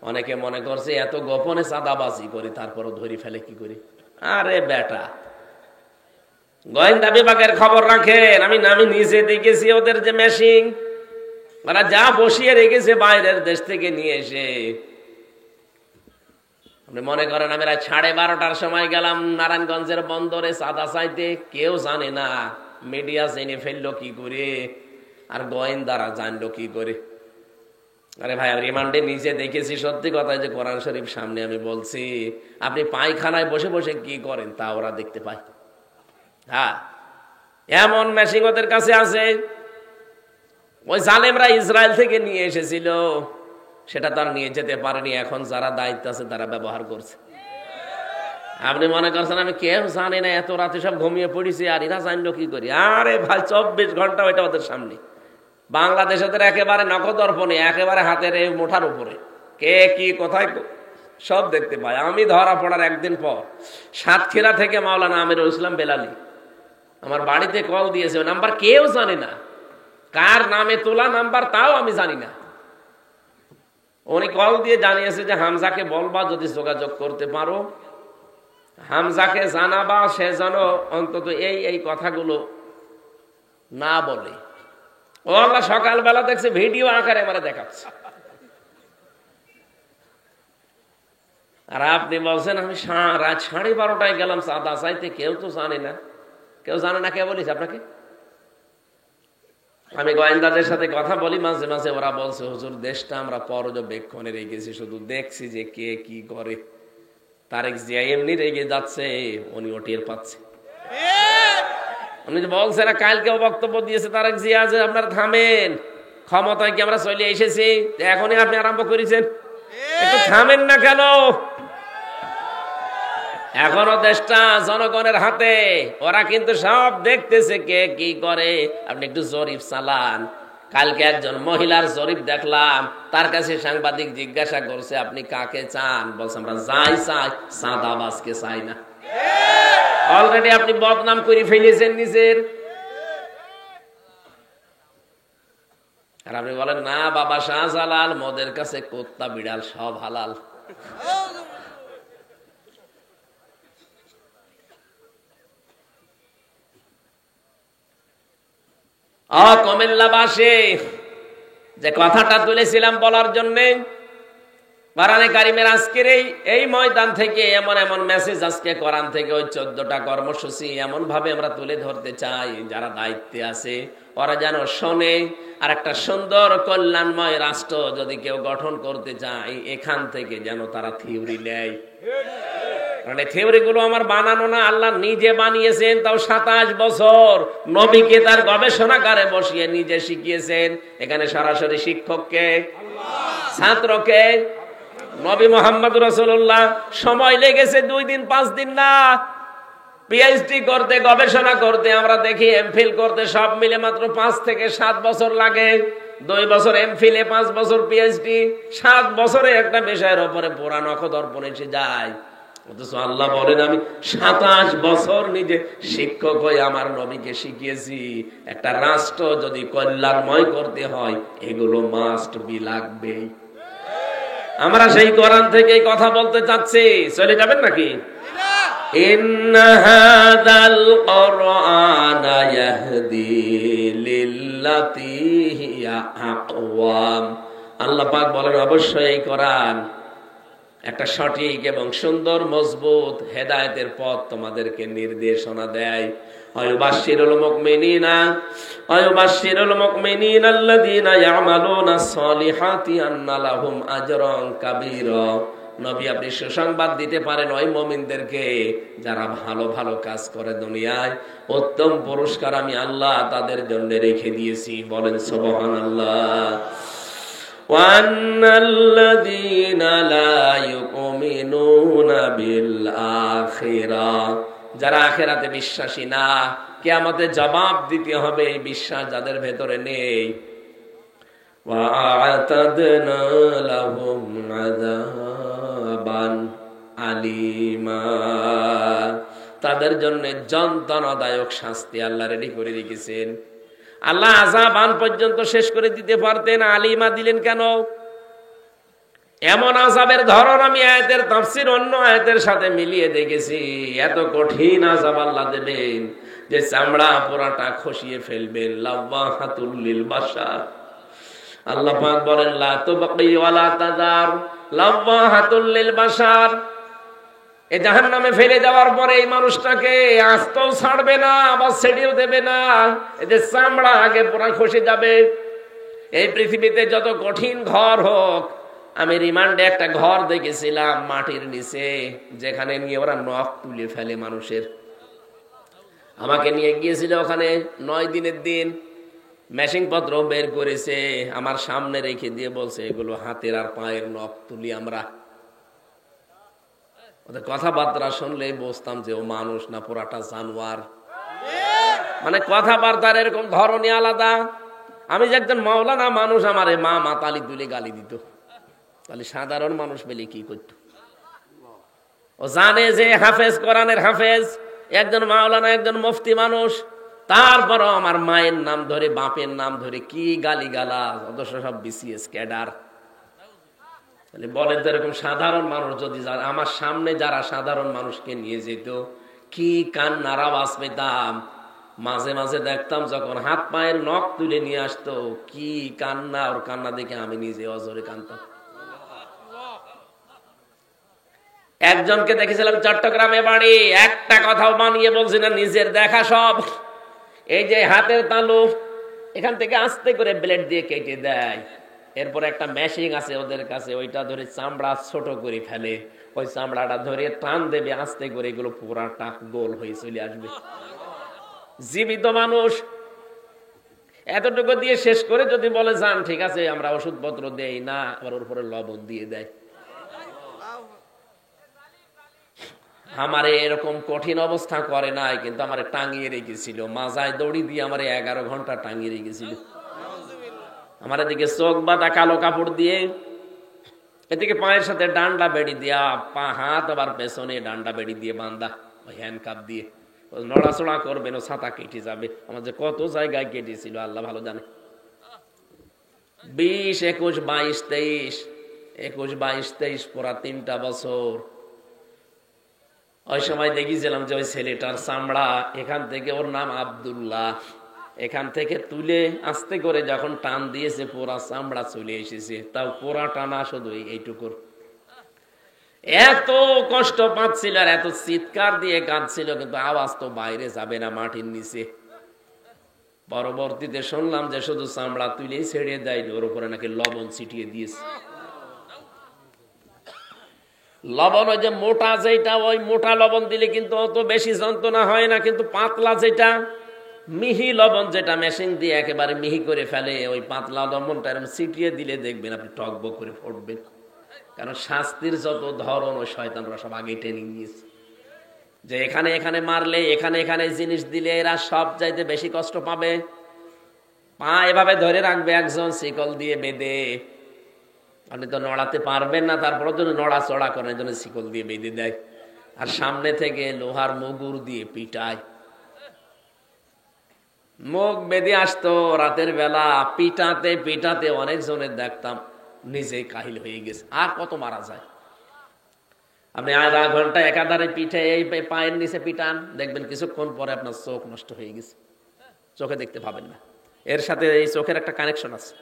অনেকে মনে করছে এত গোপনে চাঁদাবাজি করি তারপরও ধরি ফেলে কি করি। আরে বেটা, গোয়েন্দা বিভাগের খবর রাখেন। আমি নিজে দেখেছি ওদের যে মেশিন ওরা যা বসিয়ে রেখেছে বাইরের দেশ থেকে নিয়ে এসে। আপনি মনে করেন আমি রাত 12:30টার সময় গেলাম নারায়ণগঞ্জের বন্দরে চাঁদা চাইতে, কেউ জানে না। মিডিয়া জেনে ফেললো কি করে, আর গোয়েন্দারা জানলো কি করে? আরে ভাই, রিমান্ডে নিজে দেখেছি, সত্যি কথা যে কোরআন শরীফ সামনে আমি বলছি, আপনি পায়খানায় বসে বসে কি করেন তা ওরা দেখতে পায়। হ্যাঁ, এমন মেশিন ওদের কাছে আছে। ওই জালেমরা ইসরায়েল থেকে নিয়ে এসেছিল, সেটা তার নিয়ে যেতে পারেনি। এখন যারা দায়িত্ব আছে তারা ব্যবহার করছে। আপনি মনে করছেন আমি কেউ জানি না, এত রাতে সব ঘুমিয়ে পড়েছি আর এরা জানলো কি করি? আরে ভাই, 24 ঘন্টা ওইটা ওদের সামনে। বাংলাদেশ ওদের একেবারে নখদর্পণে, একেবারে হাতের এই মুঠার উপরে, কে কি কোথায় সব দেখতে পায়। আমি ধরা পড়ার একদিন পর সাতক্ষীরা থেকে মাওলানা আমিরুল ইসলাম বেলালি আমার বাড়িতে কল দিয়েছে। ওই নাম্বার কেউ জানে না, কার নামে তোলা নাম্বার তাও আমি জানি না। উনি কল দিয়ে জানিয়েছে যে হামজাকে বলবা যদি যোগাযোগ করতে পারো, হামজাকে জানাবা সে যেন অন্তত এই কথাগুলো না বলে। ও আল্লাহ, সকালবেলা দেখছে ভিডিও আকারে আমার দেখাচ্ছে। আর আপনি বলছেন আমি রাত 12:30টায় গেলাম চাঁদা চাইতে, কেউ তো জানে না। কেউ জানে না কে বলিস আপনাকে? আমি গোয়েন্দাদের সাথে কথা বলি মাঝে মাঝে, ওরা বলছে হুজুর দেশটা আমরা পর্যবেক্ষণে রেখেছি, শুধু দেখছি যে কে কি করে। তারেক জিয়া এমনি রেগে যাচ্ছে, উনিও টের পাচ্ছে। উনি বলছে না, কালকেও বক্তব্য দিয়েছে তারেক জিয়া যে আপনারা থামেন, ক্ষমতায় কি আমরা চলে এসেছি, এখনই আপনি আরম্ভ করেছেন, একটু থামেন না কেন? এখনো দেশটা জনগণের হাতে, ওরা কিন্তু সব দেখতেছে কে কি করে। আপনি একটু জরিপ চালান। কালকে একজন মহিলার জরিপ দেখলাম, তার কাছে সাংবাদিক জিজ্ঞাসা করছে আপনি কাকে চান? বলছে আমরা যাই চাই, চাঁদাবাজকে চাই না। অলরেডি আপনি বদনাম করে ফেলেছেন নিজের। আর আপনি বলেন না বাবা শাহজালাল, মদের কাছে কুত্তা বিড়াল সব হালাল। কুমিল্লাবাসী যে কথাটা তুলেছিলাম বলার জন্যে, কোরআনে কারিমের আজকের এই ময়দান থেকে এমন এমন মেসেজ আজকে কোরআন থেকে ওই 14টা কর্মসূচি এমন ভাবে আমরা তুলে ধরতে চাই, যারা দায়িত্বে আছে ওরা যেন শোনে। আর একটা সুন্দর কল্যাণময় রাষ্ট্র যদি কেউ গঠন করতে চায়, এখান থেকে যেন তারা থিওরি নেয়। কারণ এই থিওরি গুলো আমার বানানো না, আল্লাহ নিজে বানিয়েছেন, তাও 27 বছর নবীকে তার গবেষণাগারে বসিয়ে নিজে শিখিয়েছেন। এখানে সরাসরি শিক্ষককে, ছাত্রকে, নবী মুহাম্মদ রাসূলুল্লাহ সময় লেগেছে 2 দিন 5 দিন না, পিএইচডি করতে, গবেষণা করতে, আমরা দেখি এমফিল করতে সব মিলে মাত্র 5 থেকে 7 বছর লাগে। 2 বছর এমফিলে, 5 বছর পিএইচডি, 7 বছরে একটা বিষয়ের উপরে পুরা নখদর্পণ এসে যায়। অথচ আল্লাহ বলেন আমি 27 বছর নিজে শিক্ষক হয়ে আমার নবীকে শিখিয়েছি। একটা রাষ্ট্র যদি কল্যাণময় করতে হয় এগুলো মাস্ট বি লাগবেই। আমরা সেই কোরআন থেকে কথা বলতে চাচ্ছি, চলে যাবেন নাকি? ইন্না হাদাল কুরআনা ইয়াহদি লিল্লাতি হিয়া আকওয়াম। আল্লাহ পাক বলেন অবশ্যই এই কোরআন একটা সঠিক এবং সুন্দর মজবুত হেদায়েতের পথ তোমাদেরকে নির্দেশনা দেয়। আয়ুবাশশিরুল মুমিনিনা আল্লাযীনা ইয়ামালুনাস সালিহাতি আন্না লাহুম আজরান কাবীরা। নবী আপনি সুসংবাদ দিতে পারেন ওই মুমিনদেরকে যারা ভালো ভালো কাজ করে দুনিয়ায়, উত্তম পুরস্কার আমি আল্লাহ তাদের জন্য রেখে দিয়েছি। বলেন সুবহানাল্লাহ। ওয়ান্নাল্লাযীনা লা ইউমিনুনা বিল আখিরাহ, যারা আখিরাতে বিশ্বাসী না, কিয়ামতে জবাব দিতে হবে, এই বিশ্বাস যাদের ভেতরে নেই, ওয়া'আতাদনা লাহুম আযাবান আলীমা, তাদের জন্য যন্ত্রণাদায়ক শাস্তি আল্লাহ রেডি করে রেখেছেন। আল্লাহ আযাবান পর্যন্ত শেষ করে দিতে পারতেন, আলিমা দিলেন কেন? এমন আযাবের ধরন আমি আয়াতের তাফসীর অন্য আয়াতের সাথে মিলিয়ে দেখেছি। এত কঠিন আযাব আল্লাহ দেবেন যে চামড়া পুরাটা খসিয়ে ফেলবেন। লাওয়াহাতুল লিল বাশার। আল্লাহ পাক বলেন লা তুবকি ওয়ালা তাযার, লাওয়াহাতুল লিল বাশার। এই জাহান্নামে ফেলে দেওয়ার পরে এই মানুষটাকে আস্তেও ছাড়বে না, আবার ছেড়েও দেবে না। এই যে চামড়া আগে পুরা খসে যাবে। এই পৃথিবীতে যত কঠিন ঘর হোক, আমি রিমান্ডে একটা ঘর দেখেছিলাম মাটির নিচে, যেখানে নিয়ে ওরা নখ তুলে ফেলে মানুষের। আমাকে নিয়ে গিয়েছিল ওখানে 9 দিনের দিন। মেশিন পত্র বের করেছে, আমার সামনে রেখে দিয়ে বলছে এগুলো হাতের আর পায়ের নখ তুলি আমরা। ওদের কথাবার্তা শুনলে বুঝতাম যে ও মানুষ না পুরাটা জানোয়ার। মানে কথাবার্তার এরকম ধরনই আলাদা। আমি যে একজন মাওলানা মানুষ, আমারে মা মাতালি তুলে গালি দিত, তাহলে সাধারণ মানুষ পেলে কি করত? ও জানে যে হাফেজ, কোরআনের হাফেজ, একজন মাওলানা, একজন মুফতি মানুষ, তারপরও আমার মায়ের নাম ধরে, বাপের নাম ধরে কি গালি গালাজ, অথচ সব বিসিএস ক্যাডার। বলেন তো এরকম সাধারণ মানুষ যদি আমার সামনে যারা সাধারণ মানুষকে নিয়ে যেত, কি কান্নার আওয়াজ পেতাম। মাঝে মাঝে দেখতাম যখন হাত পায়ের নখ তুলে নিয়ে আসতো, কি কান্না, ওর কান্না দেখে আমি নিজে অজরে কাঁদতাম। একজনকে দেখেছিলাম চট্টগ্রামে বাড়ি, একটা কথাও বানিয়ে বলছি না, নিজের দেখা সব। এই যে হাতের তালু, এখান থেকে আস্তে করে ব্লেড দিয়ে কেটে দেয়। এরপর একটা মেশিন আছে ওদের কাছে, ওইটা ধরে চামড়া ছোট করে ফেলে, ওই চামড়াটা ধরে টান দেবে আস্তে করে, এগুলো পুরাটা গোল হয়ে চলে আসবে। জীবিত মানুষ এতটুকু দিয়ে শেষ করে যদি বলে যান ঠিক আছে আমরা ওষুধপত্র দেই না, আবার ওর উপরে লবণ দিয়ে দেয়। আমারে এরকম কঠিন অবস্থা করে নাই, কিন্তু আমারে টাঙিয়ে রেখেছিল, মাজায় দড়ি দিয়ে আমারে 11 ঘন্টা টাঙিয়ে রেখেছিল। আমার এদিকে চোখ বাঁধা কালো কাপড় দিয়ে, এদিকে পায়ের সাথে ডান্ডা বেড়ি দিয়া, পা হাত আবার পেছনে ডান্ডা বেড়ি দিয়ে বাঁধা, ওই হ্যান্ডকাপ দিয়ে নড়াচড়া করবেন, ও ছাতা কেটে যাবে। আমার যে কত জায়গায় কেটেছিল আল্লাহ ভালো জানে। 20, 21, 22, 23, 21, 22, 23 পুরা 3টা বছর। ওই সময় দেখেছিলাম যে ওই ছেলেটার চামড়া এখান থেকে, ওর নাম আব্দুল্লাহ, এখান থেকে তুলে আস্তে করে যখন টান দিয়েছে পুরা চামড়া চলে এসেছে। তাও পুরা টানা শুধু এইটুকুর। এত কষ্ট পাচ্ছিল আর এত চিৎকার দিয়ে কাঁদছিল, কিন্তু আওয়াজ তো বাইরে যাবে না, মাটির নিচে। পরবর্তীতে শুনলাম যে শুধু চামড়া তুলে ছেড়ে দেয়, ওর উপরে নাকি লবণ ছিটিয়ে দিয়েছে। লবণ ওই যে মোটা যেটা, ওই মোটা লবণ দিলে কিন্তু অত বেশি যন্ত্রণা হয় না, কিন্তু পাতলা যেটা, মিহি লবণ যেটা মেশিন দিয়ে একেবারে মিহি করে ফেলে, ওই পাতলা লবণটা এরকম ছিটিয়ে দিলে দেখবেন আপনি টকবক করে ফুটবেন। কারণ শাস্তির যত ধরন ওই শয়তানরা সব আগে ট্রেনিং নিয়েছে, যে এখানে এখানে মারলে, এখানে এখানে জিনিস দিলে এরা সব চাইতে বেশি কষ্ট পাবে। পা এভাবে ধরে রাখবে একজন শিকল দিয়ে বেঁধে, আপনি তো নড়াতে পারবেন না, তারপরে জন্য নড়াচড়া করার জন্য শিকল দিয়ে বেঁধে দেয়, আর সামনে থেকে লোহার মুগুর দিয়ে পিটায়। মুখ বেঁধে আসতো রাতের বেলা, পিটাতে পিটাতে অনেকজনের দেখতাম নিজেই কাহিল হয়ে গেছে। আর কত মারা যায়? আপনি আধা ঘন্টা একাধারে পিঠে এই পায়ের নিচে পিটান, দেখবেন কিছুক্ষণ পরে আপনার চোখ নষ্ট হয়ে গেছে, চোখে দেখতে পাবেন না। এর সাথে এই চোখের একটা কানেকশন আছে।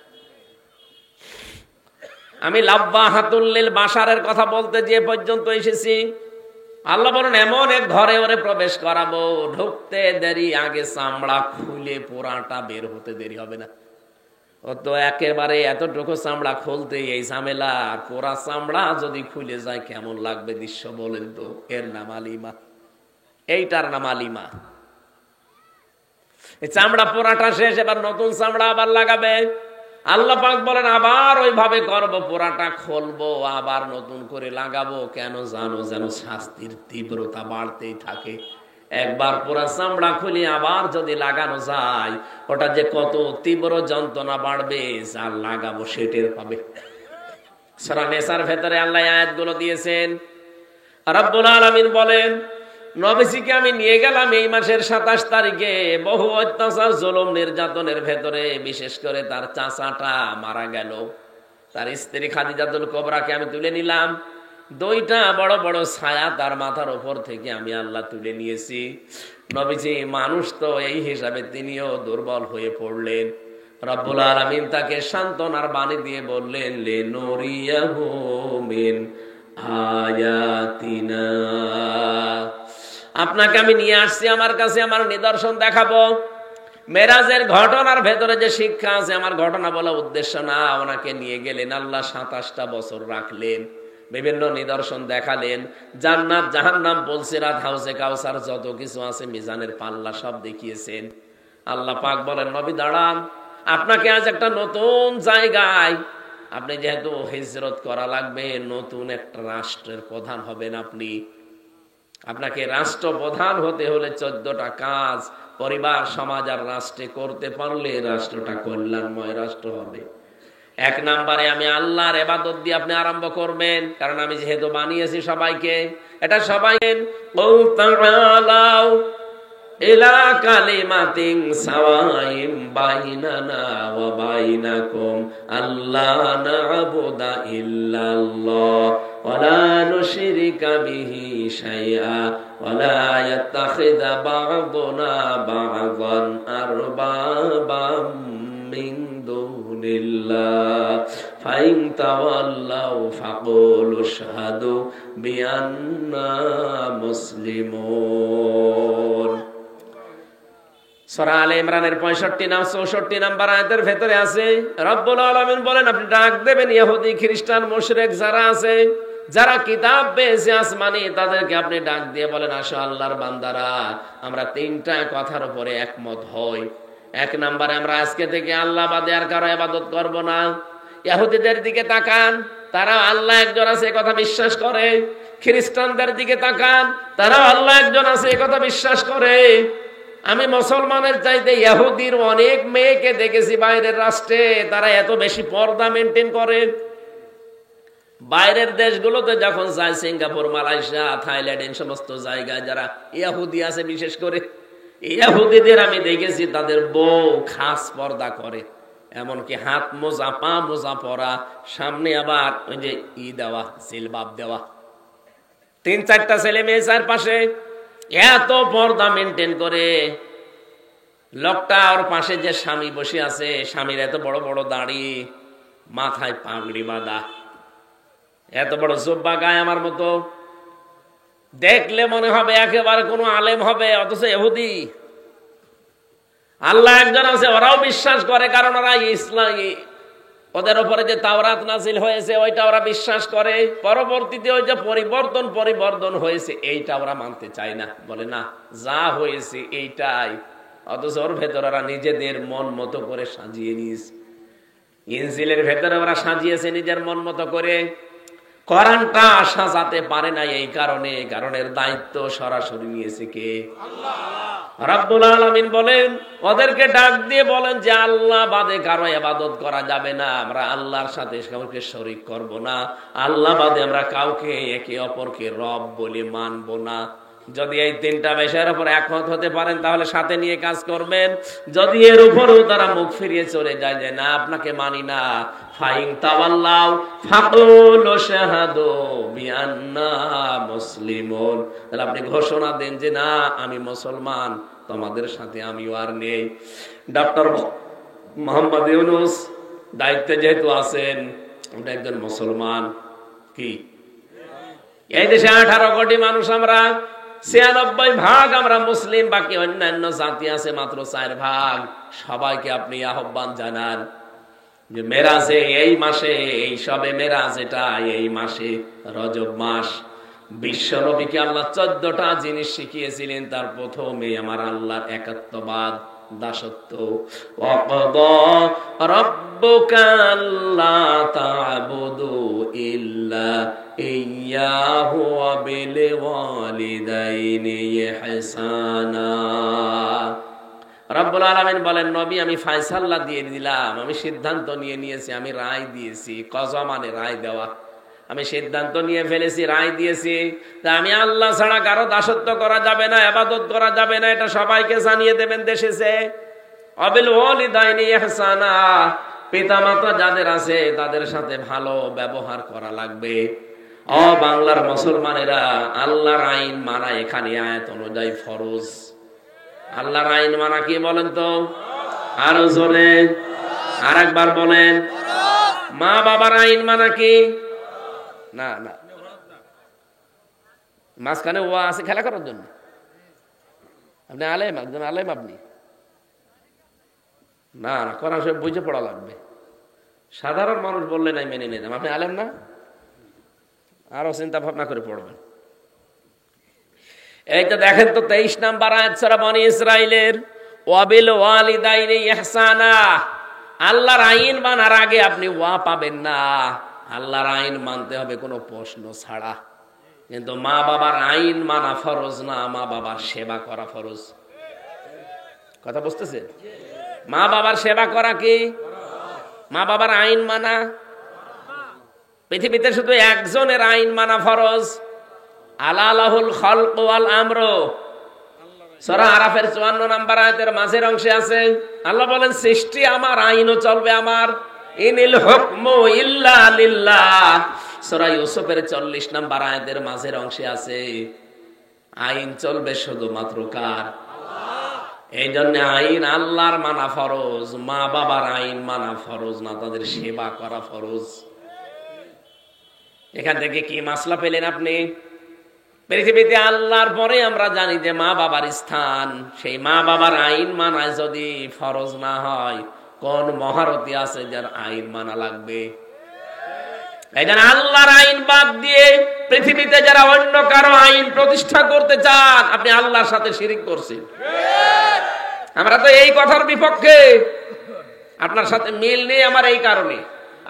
আমি লাব্বা হাতুল্লিল বাসারের কথা বলতে যে পর্যন্ত এসেছি, আল্লাহ বলেন এমন এক ঘরে ওরে প্রবেশ করাবো, ঢুকতে দেরি, আগে চামড়া খুলে পোড়াটা বের হতে দেরি হবে না। ও তো একেবারে এতটুকু চামড়া খুলতে এই ঝামেলা, আর পোড়া চামড়া যদি খুলে যায় কেমন লাগবে দৃশ্য বলেন তো। এর নাম আলিমা, এইটার নাম আলিমা। এই চামড়া পোড়াটা শেষ, এবার নতুন চামড়া আবার লাগাবে। আল্লাহ পাক বলেন আবার ওইভাবে করব, পোড়াটা খুলবো আবার নতুন করে লাগাবো। কেন জানো? যেন শাস্তির তীব্রতা বাড়তেই থাকে। একবার পোড়া চামড়া খুলে আবার যদি লাগানো যায়, ওটা যে কত তীব্র যন্ত্রণা বাড়বে, যার লাগাবো সেটের পাবে। সূরা নিসার ভেতরে আল্লাহ আয়াতগুলো দিয়েছেন। রব্বুল আলামিন বলেন, নবীজিকে আমি নিয়ে গেলাম এই মাসের 27 তারিখে, বহু অত্যাচার জুলুম নির্যাতনের ভেতরে, বিশেষ করে তার চাচাটা মারা গেল, তার স্ত্রী খাদিজাতুল কুবরাকে আমি তুলে নিলাম। 2টা বড় বড় ছায়া তার মাথার উপর থেকে আমি আল্লাহ তুলে নিয়েছি। নবীজি মানুষ তো, এই হিসাবে তিনিও দুর্বল হয়ে পড়লেন। রব্বুল আলামিন তাকে সান্ত্বনার বাণী দিয়ে বললেন, লিনুরিয়াহু মিন আয়াতিনা, আপনাকে আমি নিয়ে আসছি আমার কাছে, আমার নিদর্শন দেখাবো। মেরাজের ঘটনার ভেতরে যে শিক্ষা আছে, আমার ঘটনা বলা উদ্দেশ্য না। ওনাকে নিয়ে গেলেন, আল্লাহ 27টা বছর রাখলেন, বিভিন্ন নিদর্শন দেখালেন, জান্নাত জাহান্নাম, পুলসিরাত, হাউজে কাউসার, যত কিছু আছে, মিজানের পাল্লা সব দেখিয়েছেন। আল্লাহ পাক বলেন, নবী দাঁড়ান, আপনাকে আজ একটা নতুন জায়গায়, আপনি যেহেতু হিজরত করা লাগবে, নতুন একটা রাষ্ট্রের প্রধান হবেন আপনি। আপনাকে রাষ্ট্রপ্রধান হতে হলে 14টা কাজ পরিবার, সমাজ আর রাষ্ট্রে করতে পারলে রাষ্ট্রটা কল্যাণময় রাষ্ট্র হবে। 1 নম্বরে আমি আল্লাহর ইবাদত দিয়ে আপনি আরম্ভ করবেন, কারণ আমি যেহেতু বানিয়েছি সবাইকে, এটা সবাই ইলা কালিমাতিন সাওয়াইম বাইনানা ওয়া বাইনাকুম আল্লা না'বুদা ইল্লাল্লাহ ওয়া লা নুশরিকা বিহি শাইআ ওয়া লা ইয়াত্তাখিযা বা'দুনা বা'দান আরবাবাম মিন দুনিল্লাহ ফাইন তাওয়াল্লাউ ফাকুলু আশহাদু বিআন্না মুসলিমুন। সূরা আলে ইমরানের 64 নাম্বার আয়াতের ভেতরে আছে, রব্বুল আলামিন বলেন আপনি ডাক দেবেন ইহুদি, খ্রিস্টান, মুশরিক যারা আছে, যারা কিতাব পেয়েছে আসমানি, তাদেরকে আপনি ডাক দিয়ে বলেন, আসো আল্লাহর বান্দারা, আমরা 3টা কথার উপরে একমত হই। 1 নম্বরে আমরা আজকে থেকে আল্লাহ বাদে আর কারো ইবাদত করব না। ইহুদিদের দিকে তাকান, তারা আল্লাহ একজন আছে এই কথা বিশ্বাস করে। খ্রিস্টানদের দিকে তাকান, তারা আল্লাহ একজন আছে এই কথা বিশ্বাস করে। আমি মুসলমানের চাইতে ইহুদির অনেক মেয়েকে দেখেছি বাইরের রাষ্ট্রে, তারা এত বেশি পর্দা মেনটেন করে। বাইরের দেশগুলোতে যখন যায়, সিঙ্গাপুর, মালয়েশিয়া, থাইল্যান্ড, এই সমস্ত জায়গায় যারা ইহুদি আছে, বিশেষ করে ইহুদিদের আমি দেখেছি তাদের বউ খাস পর্দা করে, এমনকি হাত মোজা, পা মোজা পরা, সামনে আবার ওই যে দেওয়া, জিলবাব দেওয়া, 3-4টা ছেলে মেয়ে চারপাশে, এত পর্দা মেনটেন করে। লোকটা ওর পাশে যে স্বামী বসে আছে, স্বামীর এত বড় বড় দাড়ি, মাথায় পাগড়ি বাঁধা, এত বড় জুব্বা গায়ে আমার মতো, দেখলে মনে হবে একেবারে কোনো আলেম হবে, অথচ ইহুদি। আল্লাহ একজন আছে, ওরাও বিশ্বাস করে, কারণ ওরা ইসলামী, ওদের উপরে যে তাওরাত নাজিল হয়েছে ওইটা ওরা বিশ্বাস করে। পরবর্তীতে ওই যে পরিবর্তন হয়েছে এইটা ওরা মানতে চায় না, বলে না যা হয়েছে এইটাই। অথচ ওর ভেতরে ওরা নিজেদের মন মতো করে সাজিয়ে নিয়েছে। ইনজিলের ভেতরে ওরা সাজিয়েছে নিজের মন মতো করে। কোরআনটা সাজাতে পারে না, এই কারণের দায়িত্ব সরাসরি নিয়েছে কে? আল্লাহ। রাব্বুল আলামিন বলেন, ওদেরকে ডাক দিয়ে বলেন যে আল্লাহ বাদে কারো ইবাদত করা যাবে না, আমরা আল্লাহর সাথে কাউকে শরীক করব না, আল্লাহ বাদে আমরা কাউকে একে অপরকে রব বলে মানব না। যদি এই তিনটা বিষয়ের উপর একমত হতে পারেন তাহলে সাথে নিয়ে কাজ করবেন। যদি এর উপরও তারা মুখ ফিরিয়ে চলে যায় যে না আপনাকে মানি না, ফাইন তাওয়াল্লাউ ফাকুলু শাহাদু বিআন্না মুসলিমুন, তাহলে আপনি ঘোষণা দেন যে না আমি মুসলমান, তোমাদের সাথে আমিও আর নেই। ডক্টর মোহাম্মদ ইউনূস দায়িত্বে যেহেতু আছেন, আমরা একজন মুসলমান, কি এই দেশে 18 কোটি মানুষ, আমরা 96% আমরা মুসলিম, বাকি অন্যান্য জাতি আছে মাত্র 4%। সবাইকে আপনি আহ্বান জানান যে মেরাজে এই মাসে, এই সবে মেরাজ, এটা এই মাসে রজব মাস, বিশ্ব নবীকে আল্লাহ 14টা জিনিস শিখিয়েছিলেন। তার প্রথমে আমার আল্লাহর একাত্মবাদ, দাসত্ব। ওয়াকাদা রাব্বুকা আল্লা তা'বুদু ইল্লা ইয়্যাহু ওয়া বিল ওয়ালিদাইনি ইহসানা। রব্বুল আলামিন বলেন, নবী আমি ফয়সালা দিয়ে দিলাম, আমি সিদ্ধান্ত নিয়ে নিয়েছি, আমি রায় দিয়েছি। কজা মানে রায় দেওয়া, আমি সিদ্ধান্ত নিয়ে ফেলেছি, রায় দিয়েছি। তা আমি আল্লাহ ছাড়া কারো দাসত্ব করা যাবে না, ইবাদত করা যাবে না, এটা সবাইকে জানিয়ে দেবেন দেশেছে। অবিল ওয়ালিদাইনি ইহসানা, পিতামাতা যাদের আছে তাদের সাথে ভালো ব্যবহার করা লাগবে। ও বাংলার মুসলমানেরা, আল্লাহর আইন মানা এখানে আয়াত অনুযায়ী ফরজ। আল্লাহর আইন মানা কি বলেন তো? আরো জোরে আরেকবার বলেন। মা বাবার আইন মানা কি? না না, মাঝখানে ওয়া আছে খেলা করার জন্য। আপনি আলেম, একজন আলেম আপনি, না না কোরআন সব বুঝে পড়া লাগবে। সাধারণ মানুষ বললে নাই মেনে নিতাম, আপনি আলেম না, আরো চিন্তা ভাবনা করে পড়বেন। এইটা দেখেন তো 23 নাম্বার আয়াত সূরা বনী ইসরাইলের, ওয়াবিল ওয়ালিদাইনি ইহসানা। আল্লাহর আইন মানার আগে আপনি ওয়া পাবেন না, আল্লাহর আইন মানতে হবে কোনো প্রশ্ন ছাড়া। কিন্তু মা বাবার আইন মানা ফরজ না, মা বাবার সেবা করা ফরজ। কথা বুঝতেছে? মা বাবার সেবা করা কি? মা বাবার আইন মানা। পৃথিবীতে শুধু একজনের আইন মানা ফরজ, আলালাহুল খালক ওয়াল আমর। সূরা আরাফের 54 নাম্বার আয়াতের মাঝের অংশে আছে, আল্লাহ বলেন সৃষ্টি আমার, আইনও চলবে আমার। ইনিল হুকমু ইল্লা লিল্লাহ। সূরা ইউসুফের 40 নাম্বার আয়াতের মাঝের অংশে আছে, আইন চলবে শুধুমাত্র কার? এই জন্য আইন আল্লাহর মানা ফরজ, মা বাবার আইন মানা ফরজ না, তাদের সেবা করা ফরজ। এখান থেকে কি মাসলা পেলেন আপনি? পৃথিবীতে আল্লাহর পরে আমরা জানি যে মা বাবার স্থান, সেই মা বাবার আইন মানায় যদি ফরজ না হয়, কোন মহারতি আছে যার আইন মানা লাগবে? এই জন্য আল্লাহর আইন বাদ দিয়ে পৃথিবীতে যারা অন্য কারো আইন প্রতিষ্ঠা করতে চান, আপনি আল্লাহর সাথে শিরিক করছেন। আমরা তো এই কথার বিপক্ষে, আপনার সাথে মিল নেই আমার এই কারণে।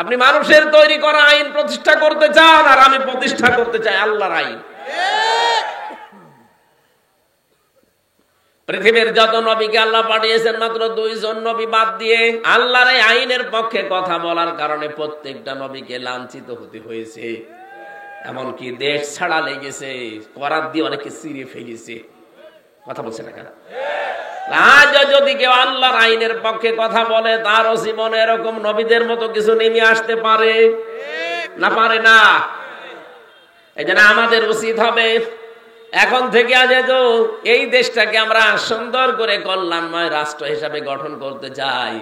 আপনি মানুষের তৈরি করা আইন প্রতিষ্ঠা করতে চান, আর আমি প্রতিষ্ঠা করতে চাই আল্লাহর আইন। পৃথিবীর যত নবীকে আল্লাহ পাঠিয়েছেন, মাত্র 2 জন নবী বাদ দিয়ে আল্লাহর এই আইনের পক্ষে কথা বলার কারণে প্রত্যেকটা নবীকে লাঞ্ছিত হতে হয়েছে। এমনকি দেশ ছাড়া লেগেছে, করাত দিয়ে অনেকে চিরে ফেলেছে। কথা বলছে না কেন? আজ যদি কেউ আল্লাহর আইনের পক্ষে কথা বলে, তারও জীবনে এরকম নবীদের মতো কিছু নেমে আসতে পারে না? পারে না। এই জন্য আমাদের উচিত হবে এখন থেকে, যেহেতু এই দেশটাকে আমরা সুন্দর করে কল্যাণময় রাষ্ট্র হিসাবে গঠন করতে চাই,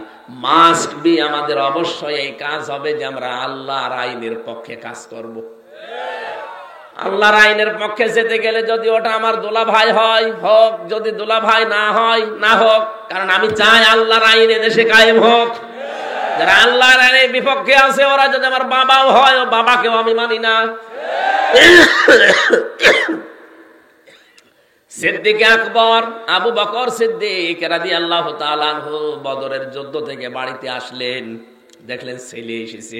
মাস্ট বি আমাদের অবশ্যই এই কাজ হবে যে আমরা আল্লাহর আইনের পক্ষে কাজ করব। আল্লাহর আইনের পক্ষে যেতে গেলে যদি ওটা আমার দোলা ভাই হয় হোক, যদি দোলা ভাই না হয় না হোক, কারণ আমি চাই আল্লাহর আইন দেশে কায়েম হোক। যারা আল্লাহর আইনের বিপক্ষে আছে, ওরা যদি আমার বাবাও হয়, ও বাবাকেও আমি মানি না। সিদ্দিক আকবর আবু বকর সিদ্দিক রাদিয়াল্লাহু তাআলা আনহু বদরের যুদ্ধ থেকে বাড়িতে আসলেন, দেখলেন ছেলে এসেছে।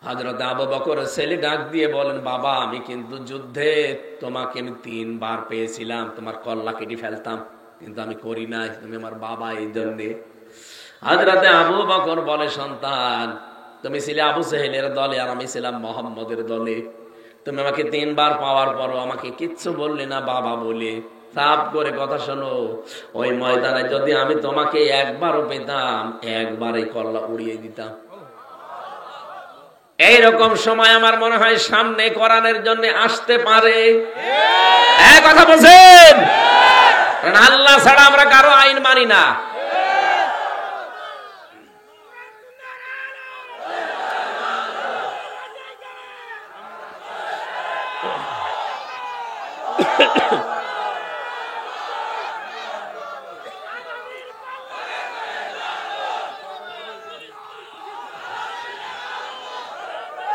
হযরত আবু বকরের ছেলে ডাক দিয়ে বলেন, বাবা আমি কিন্তু যুদ্ধে তোমাকে আমি 3 বার পেয়েছিলাম, তোমার কল্লা কেটে ফেলতাম, কিন্তু আমি করি নাই, তুমি আমার বাবা, এই জন্যে। হযরত আবু বকর বলে, সন্তান তুমি ছিলে আবু সেহেলের দলে আর আমি ছিলাম মুহাম্মদের দলে, তুমি আমাকে 3 বার পাওয়ার পরও আমাকে কিচ্ছু বললে না বাবা বলে। সাফ করে কথা শোনো, ওই ময়দানে যদি আমি তোমাকে একবারও পেতাম, একবারই কল্লা উড়িয়ে দিতাম। এইরকম সময় আমার মনে হয় সামনে কোরআনের জন্য আসতে পারে। এক কথা বলছেন, কারণ আল্লাহ ছাড়া আমরা কারো আইন মানি না।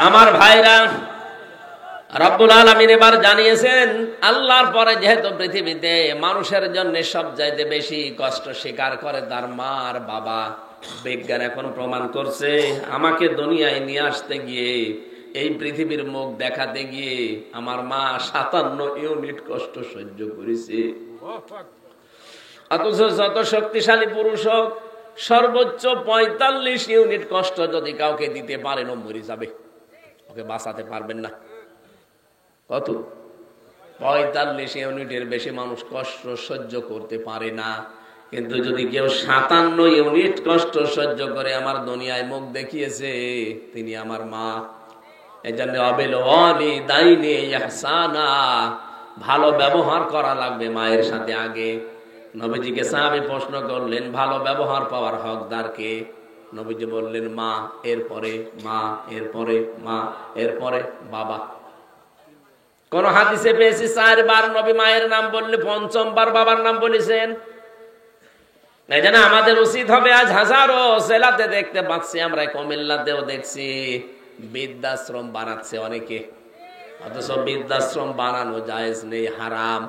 আমার ভাইরা, রব্বুল আলামিন এবার জানিয়েছেন আল্লাহর পরে যেহেতু পৃথিবীতে মানুষের জন্য সবচাইতে বেশি কষ্ট স্বীকার করে তার মা আর বাবা। বিজ্ঞান এখন প্রমাণ করছে, আমাকে দুনিয়ায় নিয়ে আসতে গিয়ে, এই পৃথিবীর মুখ দেখাতে গিয়ে আমার মা 57 ইউনিট কষ্ট সহ্য করেছে। অথচ যত শক্তিশালী পুরুষ হোক, সর্বোচ্চ 45 ইউনিট কষ্ট যদি কাউকে দিতে পারেন, ও মরে যাবে, ওকে বাঁচাতে পারবেন না। কত? 45 ইউনিটের বেশি মানুষ কষ্ট সহ্য করতে পারে না। কিন্তু যদি কেউ 57 ইউনিট কষ্ট সহ্য করে আমার দুনিয়ায় মুখ দেখিয়েছে, তিনি আমার মা। এজন্য অবিল ওয়ালিদাইনি ইহসানা, ভালো ব্যবহার করা লাগবে মায়ের সাথে আগে। নবীজিকে সাহাবী প্রশ্ন করলেন, ভালো ব্যবহার পাওয়ার হকদার কে? নবীজি বললেন মা, এরপরে মা, এরপরে মা, এরপরে বাবা। কোন হাদিসে পেয়েছি 4 বার নবী মায়ের নাম বললে 5ম বার বাবার নাম বলেছেন। এই জন্য আমাদের উচিত হবে, আজ হাজারো জেলাতে দেখতে পাচ্ছি, আমরা কুমিল্লাতেও দেখছি, বৃদ্ধাশ্রম বানাচ্ছে অনেকে, অথচ বৃদ্ধাশ্রম বানানো জায়েজ নেই, হারাম।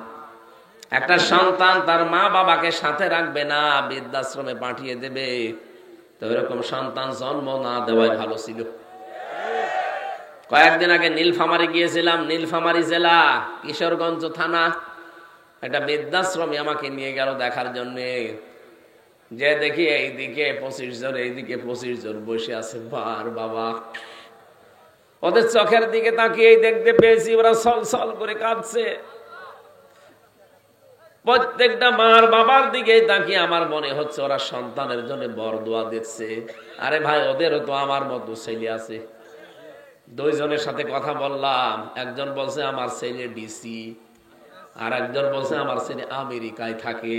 একটা সন্তান তার মা বাবাকে সাথে রাখবে না, বৃদ্ধাশ্রমে পাঠিয়ে দেবে, তো এরকম সন্তান জন্ম না দেওয়াই ভালো ছিল। কয়েকদিন আগে নীলফামারী গিয়েছিলাম, নীলফামারী জেলা, কিশোরগঞ্জ থানা, একটা বৃদ্ধাশ্রমে আমাকে নিয়ে গেল দেখার জন্য। যে দেখি এইদিকে 25 জন, এইদিকে 25 জন বসে আছে, বার বাবা। ওদের চোখের দিকে তাকিয়ে দেখতে পেয়েছি ওরা ছলছল করে কাঁদছে। প্রত্যেকটা মার বাবার দিকে তাকিয়ে আমার মনে হচ্ছে ওরা সন্তানের জন্য বরদোয়া দিচ্ছে। আরে ভাই, ওদেরও তো আমার মতো ছেলে আছে। 2 জনের সাথে কথা বললাম, একজন বলছে আমার ছেলে ডিসি, আর একজন বলছে আমার ছেলে আমেরিকায় থাকে।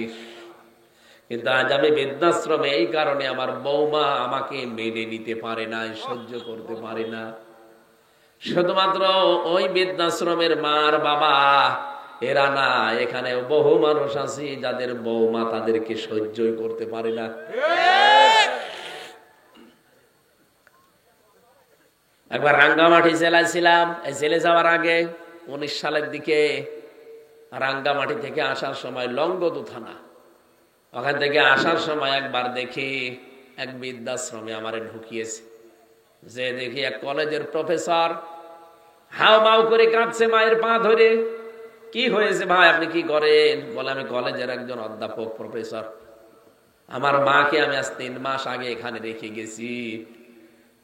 কিন্তু আজ আমি বৃদ্ধাশ্রমে, এই কারণে আমার বৌমা আমাকে মেনে নিতে পারে না, সহ্য করতে পারে না। শুধুমাত্র ওই বৃদ্ধাশ্রমের মার বাবা এরা না, এখানে বহু মানুষ আছে যাদের বৌমা তাদেরকে সহ্যই করতে পারে না। একবার রাঙ্গামাটি জেলায় ছিলাম, এই জেলে যাওয়ার আগে 19 সালের দিকে। রাঙ্গামাটি থেকে আসার সময় লংগদু থানা, ওখান থেকে আসার সময় একবার দেখি এক বৃদ্ধাশ্রমে আমারে ঢুকিয়েছে। যে দেখি এক কলেজের প্রফেসর হাও মাও করে কাঁদছে মায়ের পা ধরে। কি হয়েছে ভাই, আপনি কি করেন? বলে আমি কলেজের একজন অধ্যাপক, প্রফেসর। আমার মাকে আমি আজ 3 মাস আগে এখানে রেখে গেছি।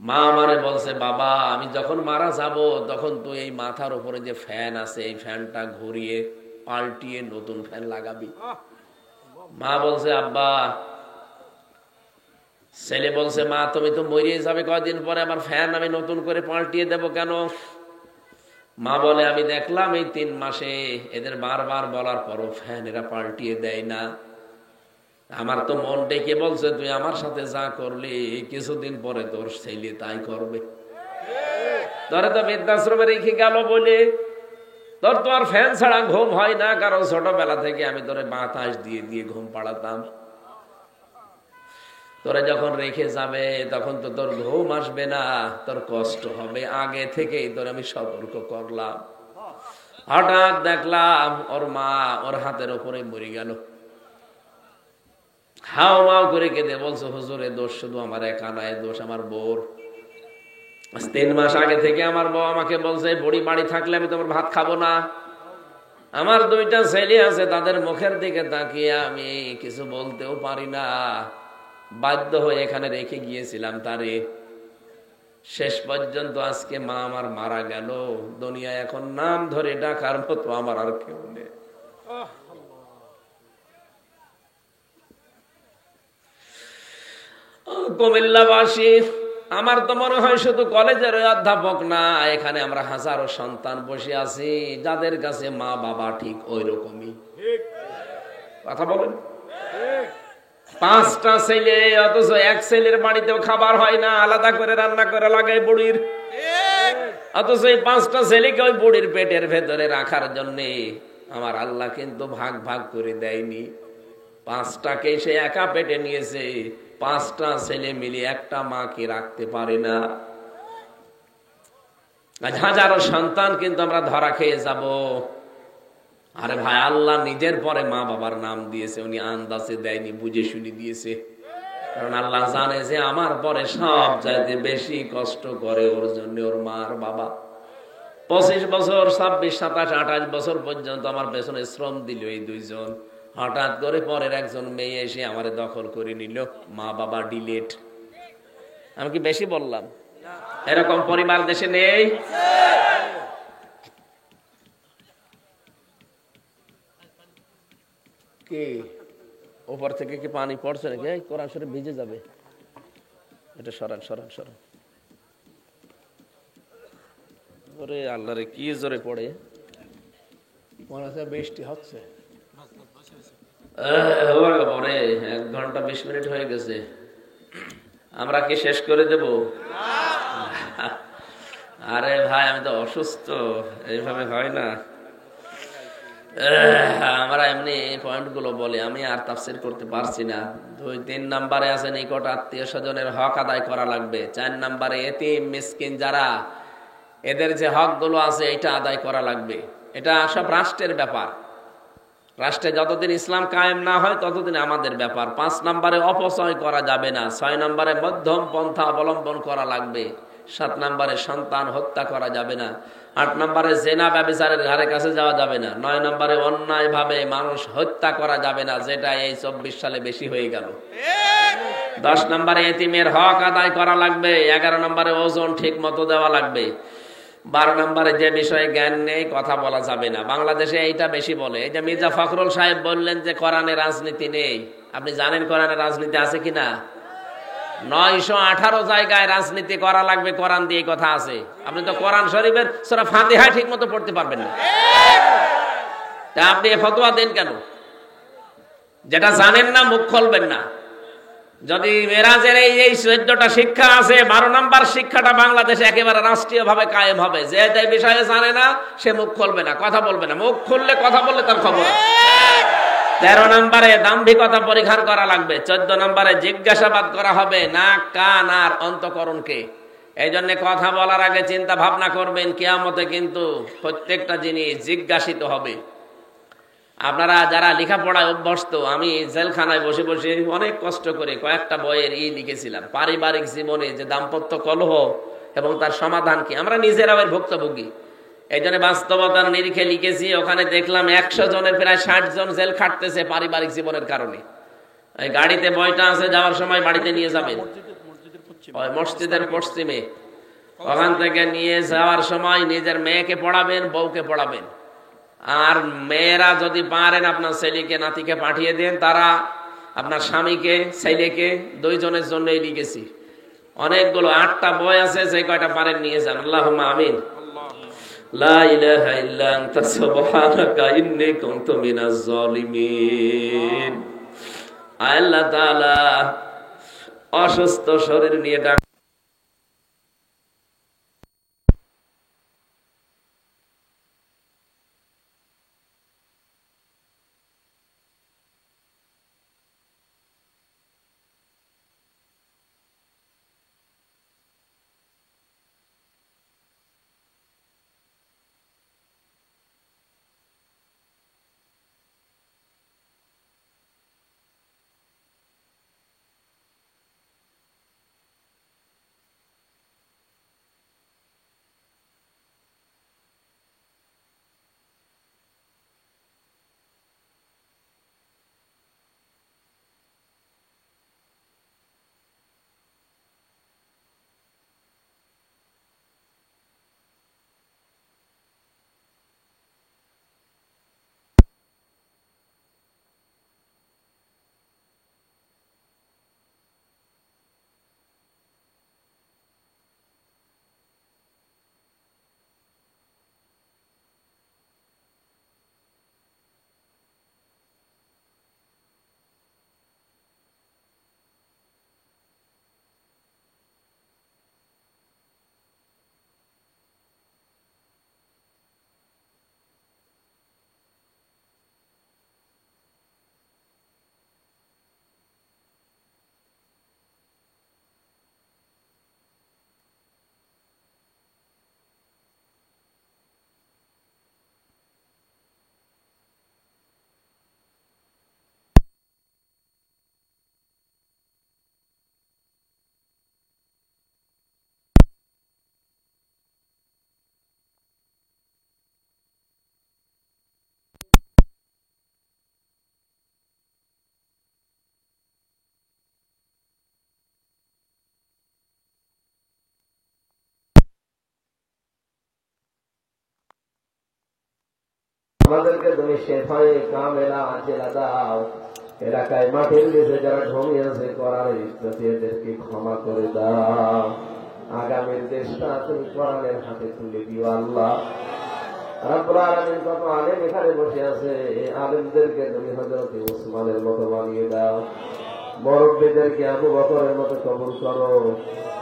মা আমারে বলছে, বাবা আমি যখন মারা যাব তখন তুই এই মাথার উপরে যে ফ্যান আছে, এই ফ্যানটা ঘুরিয়ে পাল্টিয়ে নতুন ফ্যান লাগাবি। মা বলছে, আব্বা। ছেলে বলছে, মা তুমি তো মরিয়ে যাবে কয়দিন পরে, আমার ফ্যান আমি নতুন করে পাল্টিয়ে দেব কেন? মা বলে, আমি দেখলাম এই 3 মাসে এদের বারবার বলার পরও ফ্যান এরা পাল্টিয়ে দেয় না। আমার তো মন ডেকে বলছে, তুই আমার সাথে যা করলি কিছুদিন পরে তোর ছেলে তাই করবে। তোরে তো বৃদ্ধাশ্রমে রেখে গেল বলে তোর তো আর ফ্যান ছাড়া ঘুম হয় না, কারণ ছোটবেলা থেকে আমি তোরে বাতাস দিয়ে দিয়ে ঘুম পাড়াতাম। তোরে যখন রেখে যাবে তখন তো তোর ঘুম আসবে না, তোর কষ্ট হবে। আগে থেকেই তোর আমি সতর্ক করলাম। হঠাৎ দেখলাম ওর মা ওর হাতের উপরে মরে গেল। হাও মাও করে কেঁদে বলছে, হুজুর এ দোষ শুধু আমার একা নয়, দোষ আমার বউর। 3 মাস আগে থেকে আমার বউ আমাকে বলছে, বুড়ি বাড়ি থাকলে আমি তোমার ভাত খাবো না। আমার 2টা ছেলে আছে, তাদের মুখের দিকে তাকিয়ে আমি কিছু বলতেও পারি না। বাধ্য হয়ে এখানে রেখে গিয়েছিলাম তারে। শেষ পর্যন্ত আজকে মা আমার মারা গেল। দুনিয়ায় এখন নাম ধরে ডাকার মতো আমার আর কেউ নেই। কুমিল্লাবাসী, আমার তো মনে হয় শুধু কলেজের অধ্যাপক না, এখানে আমরা হাজারো সন্তান বসে আছি যাদের কাছে মা বাবা ঠিক ওই রকমই। কথা বলেন, 5টা ছেলে, অথচ এক ছেলের বাড়িতেও খাবার হয় না, আলাদা করে রান্না করে লাগায় বুড়ির। অথচ এই 5টা ছেলেকে ওই বুড়ির পেটের ভেতরে রাখার জন্য আমার আল্লাহ কিন্তু ভাগ ভাগ করে দেয়নি। 5টাকে সে একা পেটে নিয়েছে। 5টা ছেলে মিলে একটা মাকে রাখতে পারে না। আজ হাজারো সন্তান কিন্তু আমরা ধরা খেয়ে যাব। আরে ভাই, আল্লাহ নিজের পরে মা বাবার নাম দিয়েছে, উনি আন্দাজে দেয়নি, বুঝে শুনে দিয়েছে। কারণ আল্লাহ জানে যে আমার পরে সব চাইতে বেশি কষ্ট করে ওর জন্য ওর মা আর বাবা। 25 বছর, 26, 27, 28 বছর পর্যন্ত আমার পেছনে শ্রম দিল এই 2জন। হঠাৎ করে পরের একজন মেয়ে এসে আমারে দখল করে নিল, মা বাবা ডিলেট। আমি কি বেশি বললাম? এরকম পরিবার দেশে নেই? কি উপর থেকে কি পানি পড়ছে নাকি? কোরআন শরীফ ভিজে যাবে। এটা সরান সরান সরান। ওরে আল্লাহ রে, কি জোরে পড়ে। মনে হচ্ছে বৃষ্টি হচ্ছে। 1 ঘন্টা 20 মিনিট হয়ে গেছে। আমরা কি শেষ করে দেব? আরে ভাই, আমি তো অসুস্থ, এইভাবে হয় না। আমরা এমনি পয়েন্ট গুলো বলে, আমি আর তাফসীর করতে পারছি না। 2-3 নম্বরে আছে নিকট আত্মীয় স্বজনের হক আদায় করা লাগবে। 4 নম্বরে এতিম মিসকিন যারা, এদের যে হক গুলো আছে এটা আদায় করা লাগবে। এটা সব রাষ্ট্রের ব্যাপার। রাষ্ট্রে যতদিন ইসলাম কায়েম না হয় ততদিন আমাদের ব্যাপার। 5 নম্বরে অপচয় করা যাবে না। 6 নম্বরে মধ্যম পন্থা অবলম্বন করা লাগবে। 7 নম্বরে সন্তান হত্যা করা যাবে না। 8 নম্বরে জেনা ব্যভিচারের ধারে কাছে যাওয়া যাবে না। 9 নম্বরে অন্যায় ভাবে মানুষ হত্যা করা যাবে না, যেটা এই 24 সালে বেশি হয়ে গেল। 10 নম্বরে এতিমের হক আদায় করা লাগবে। 11 নম্বরে ওজন ঠিক মতো দেওয়া লাগবে। 12 নম্বরে যে বিষয়ে জ্ঞান নেই কথা বলা যাবে না। বাংলাদেশে এইটা বেশি বলে। এই যে মির্জা ফখরুল সাহেব বললেন যে কোরআনে রাজনীতি নেই, আপনি জানেন কোরআনে রাজনীতি আছে কিনা? 918 জায়গায় রাজনীতি করা লাগবে কোরআন দিয়ে কথা আছে। আপনি তো কোরআন শরীফের সূরা ফাতিহা ঠিক মতো পড়তে পারবেন না, তা আপনি এই ফতোয়া দেন কেন? যেটা জানেন না মুখ খুলবেন না। যদি মেরাজের এই 14টা শিক্ষা আছে, 12 নম্বর শিক্ষাটা বাংলাদেশে একেবারে রাষ্ট্রীয় ভাবে কায়েম হবে। যে বিষয়ে জানে না সে মুখ খুলবে না, কথা বলবে না। মুখ খুললে কথা বললে তার খবর। 13 নম্বরে দাম্ভিকতা পরিহার করা লাগবে। 14 নম্বরে জিজ্ঞাসাবাদ করা হবে নাক, কান আর অন্তঃকরণকে। এই জন্য কথা বলার আগে চিন্তা ভাবনা করবেন, কিয়ামতে কিন্তু প্রত্যেকটা জিনিস জিজ্ঞাসিত হবে। আপনারা যারা লেখাপড়ায় অভ্যস্ত, আমি জেলখানায় বসে বসে অনেক কষ্ট করে কয়েকটা বইয়ের লিখেছিলাম, পারিবারিক জীবনে যে দাম্পত্য কলহ এবং তার সমাধান কি। আমরা নিজেরাও এর ভুক্তভোগী। এই জন্য বাস্তবতার নিরিখে লিখেছি। ওখানে দেখলাম 100 জনের প্রায় 60 জন জেল খাটতেছে পারিবারিক জীবনের কারণে। এই গাড়িতে বইটা আছে, যাওয়ার সময় বাড়িতে নিয়ে যাবেন, মসজিদের পশ্চিমে। ওখান থেকে নিয়ে যাওয়ার সময় নিজের মেয়েকে পড়াবেন, বউকে পড়াবেন। আর মেয়েরা যদি পারেন আপনার ছেলেকে নাতিকে পাঠিয়ে দেন, তারা আপনার স্বামীকে ছেলেকে 2 জনের জন্যই লিখেছি। অনেকগুলো 8টা বই আছে, যে কয়টা পারেন নিয়ে যান। আল্লাহুম্মা আমিন। লা ইলাহা ইল্লা আনতা সুবহানাকা ইন্নী কুনতু মিনাজ জালিমিন। আল্লাহ তাআলা অসুস্থ শরীর নিয়ে আমাদেরকে তুমি শেফায়ে কামেলা আজেলা দাও। এলাকায় মাটির নিচে যারা ঘুমিয়েছে কোরআনের ইজ্জতে এদেরকে ক্ষমা করে দাও। আগামীর দেশটা তুমি কোরআনের হাতে তুলে দিও আল্লাহ রাব্বুল আলামিন। কত আলেম এখানে বসে আছে, এই আলেমদেরকে তুমি হযরত উসমানের মতো বানিয়ে দাও। মুরব্বীদেরকে আবু বকরের মতো কবুল করো।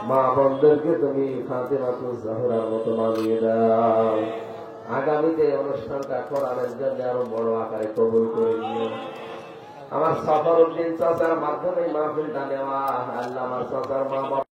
মা বোনদেরকে তুমি ফাতেমাতুজ জাহরার মতো বানিয়ে দাও। আগামীতে অনুষ্ঠানটা কোরআনের জন্য আরো বড় আকারে কবুল করে নিও। আমার সফর উদ্দিন চাচার মাধ্যমে মাহফিলটা নেওয়া, আল্লাহ আমার চাচার মা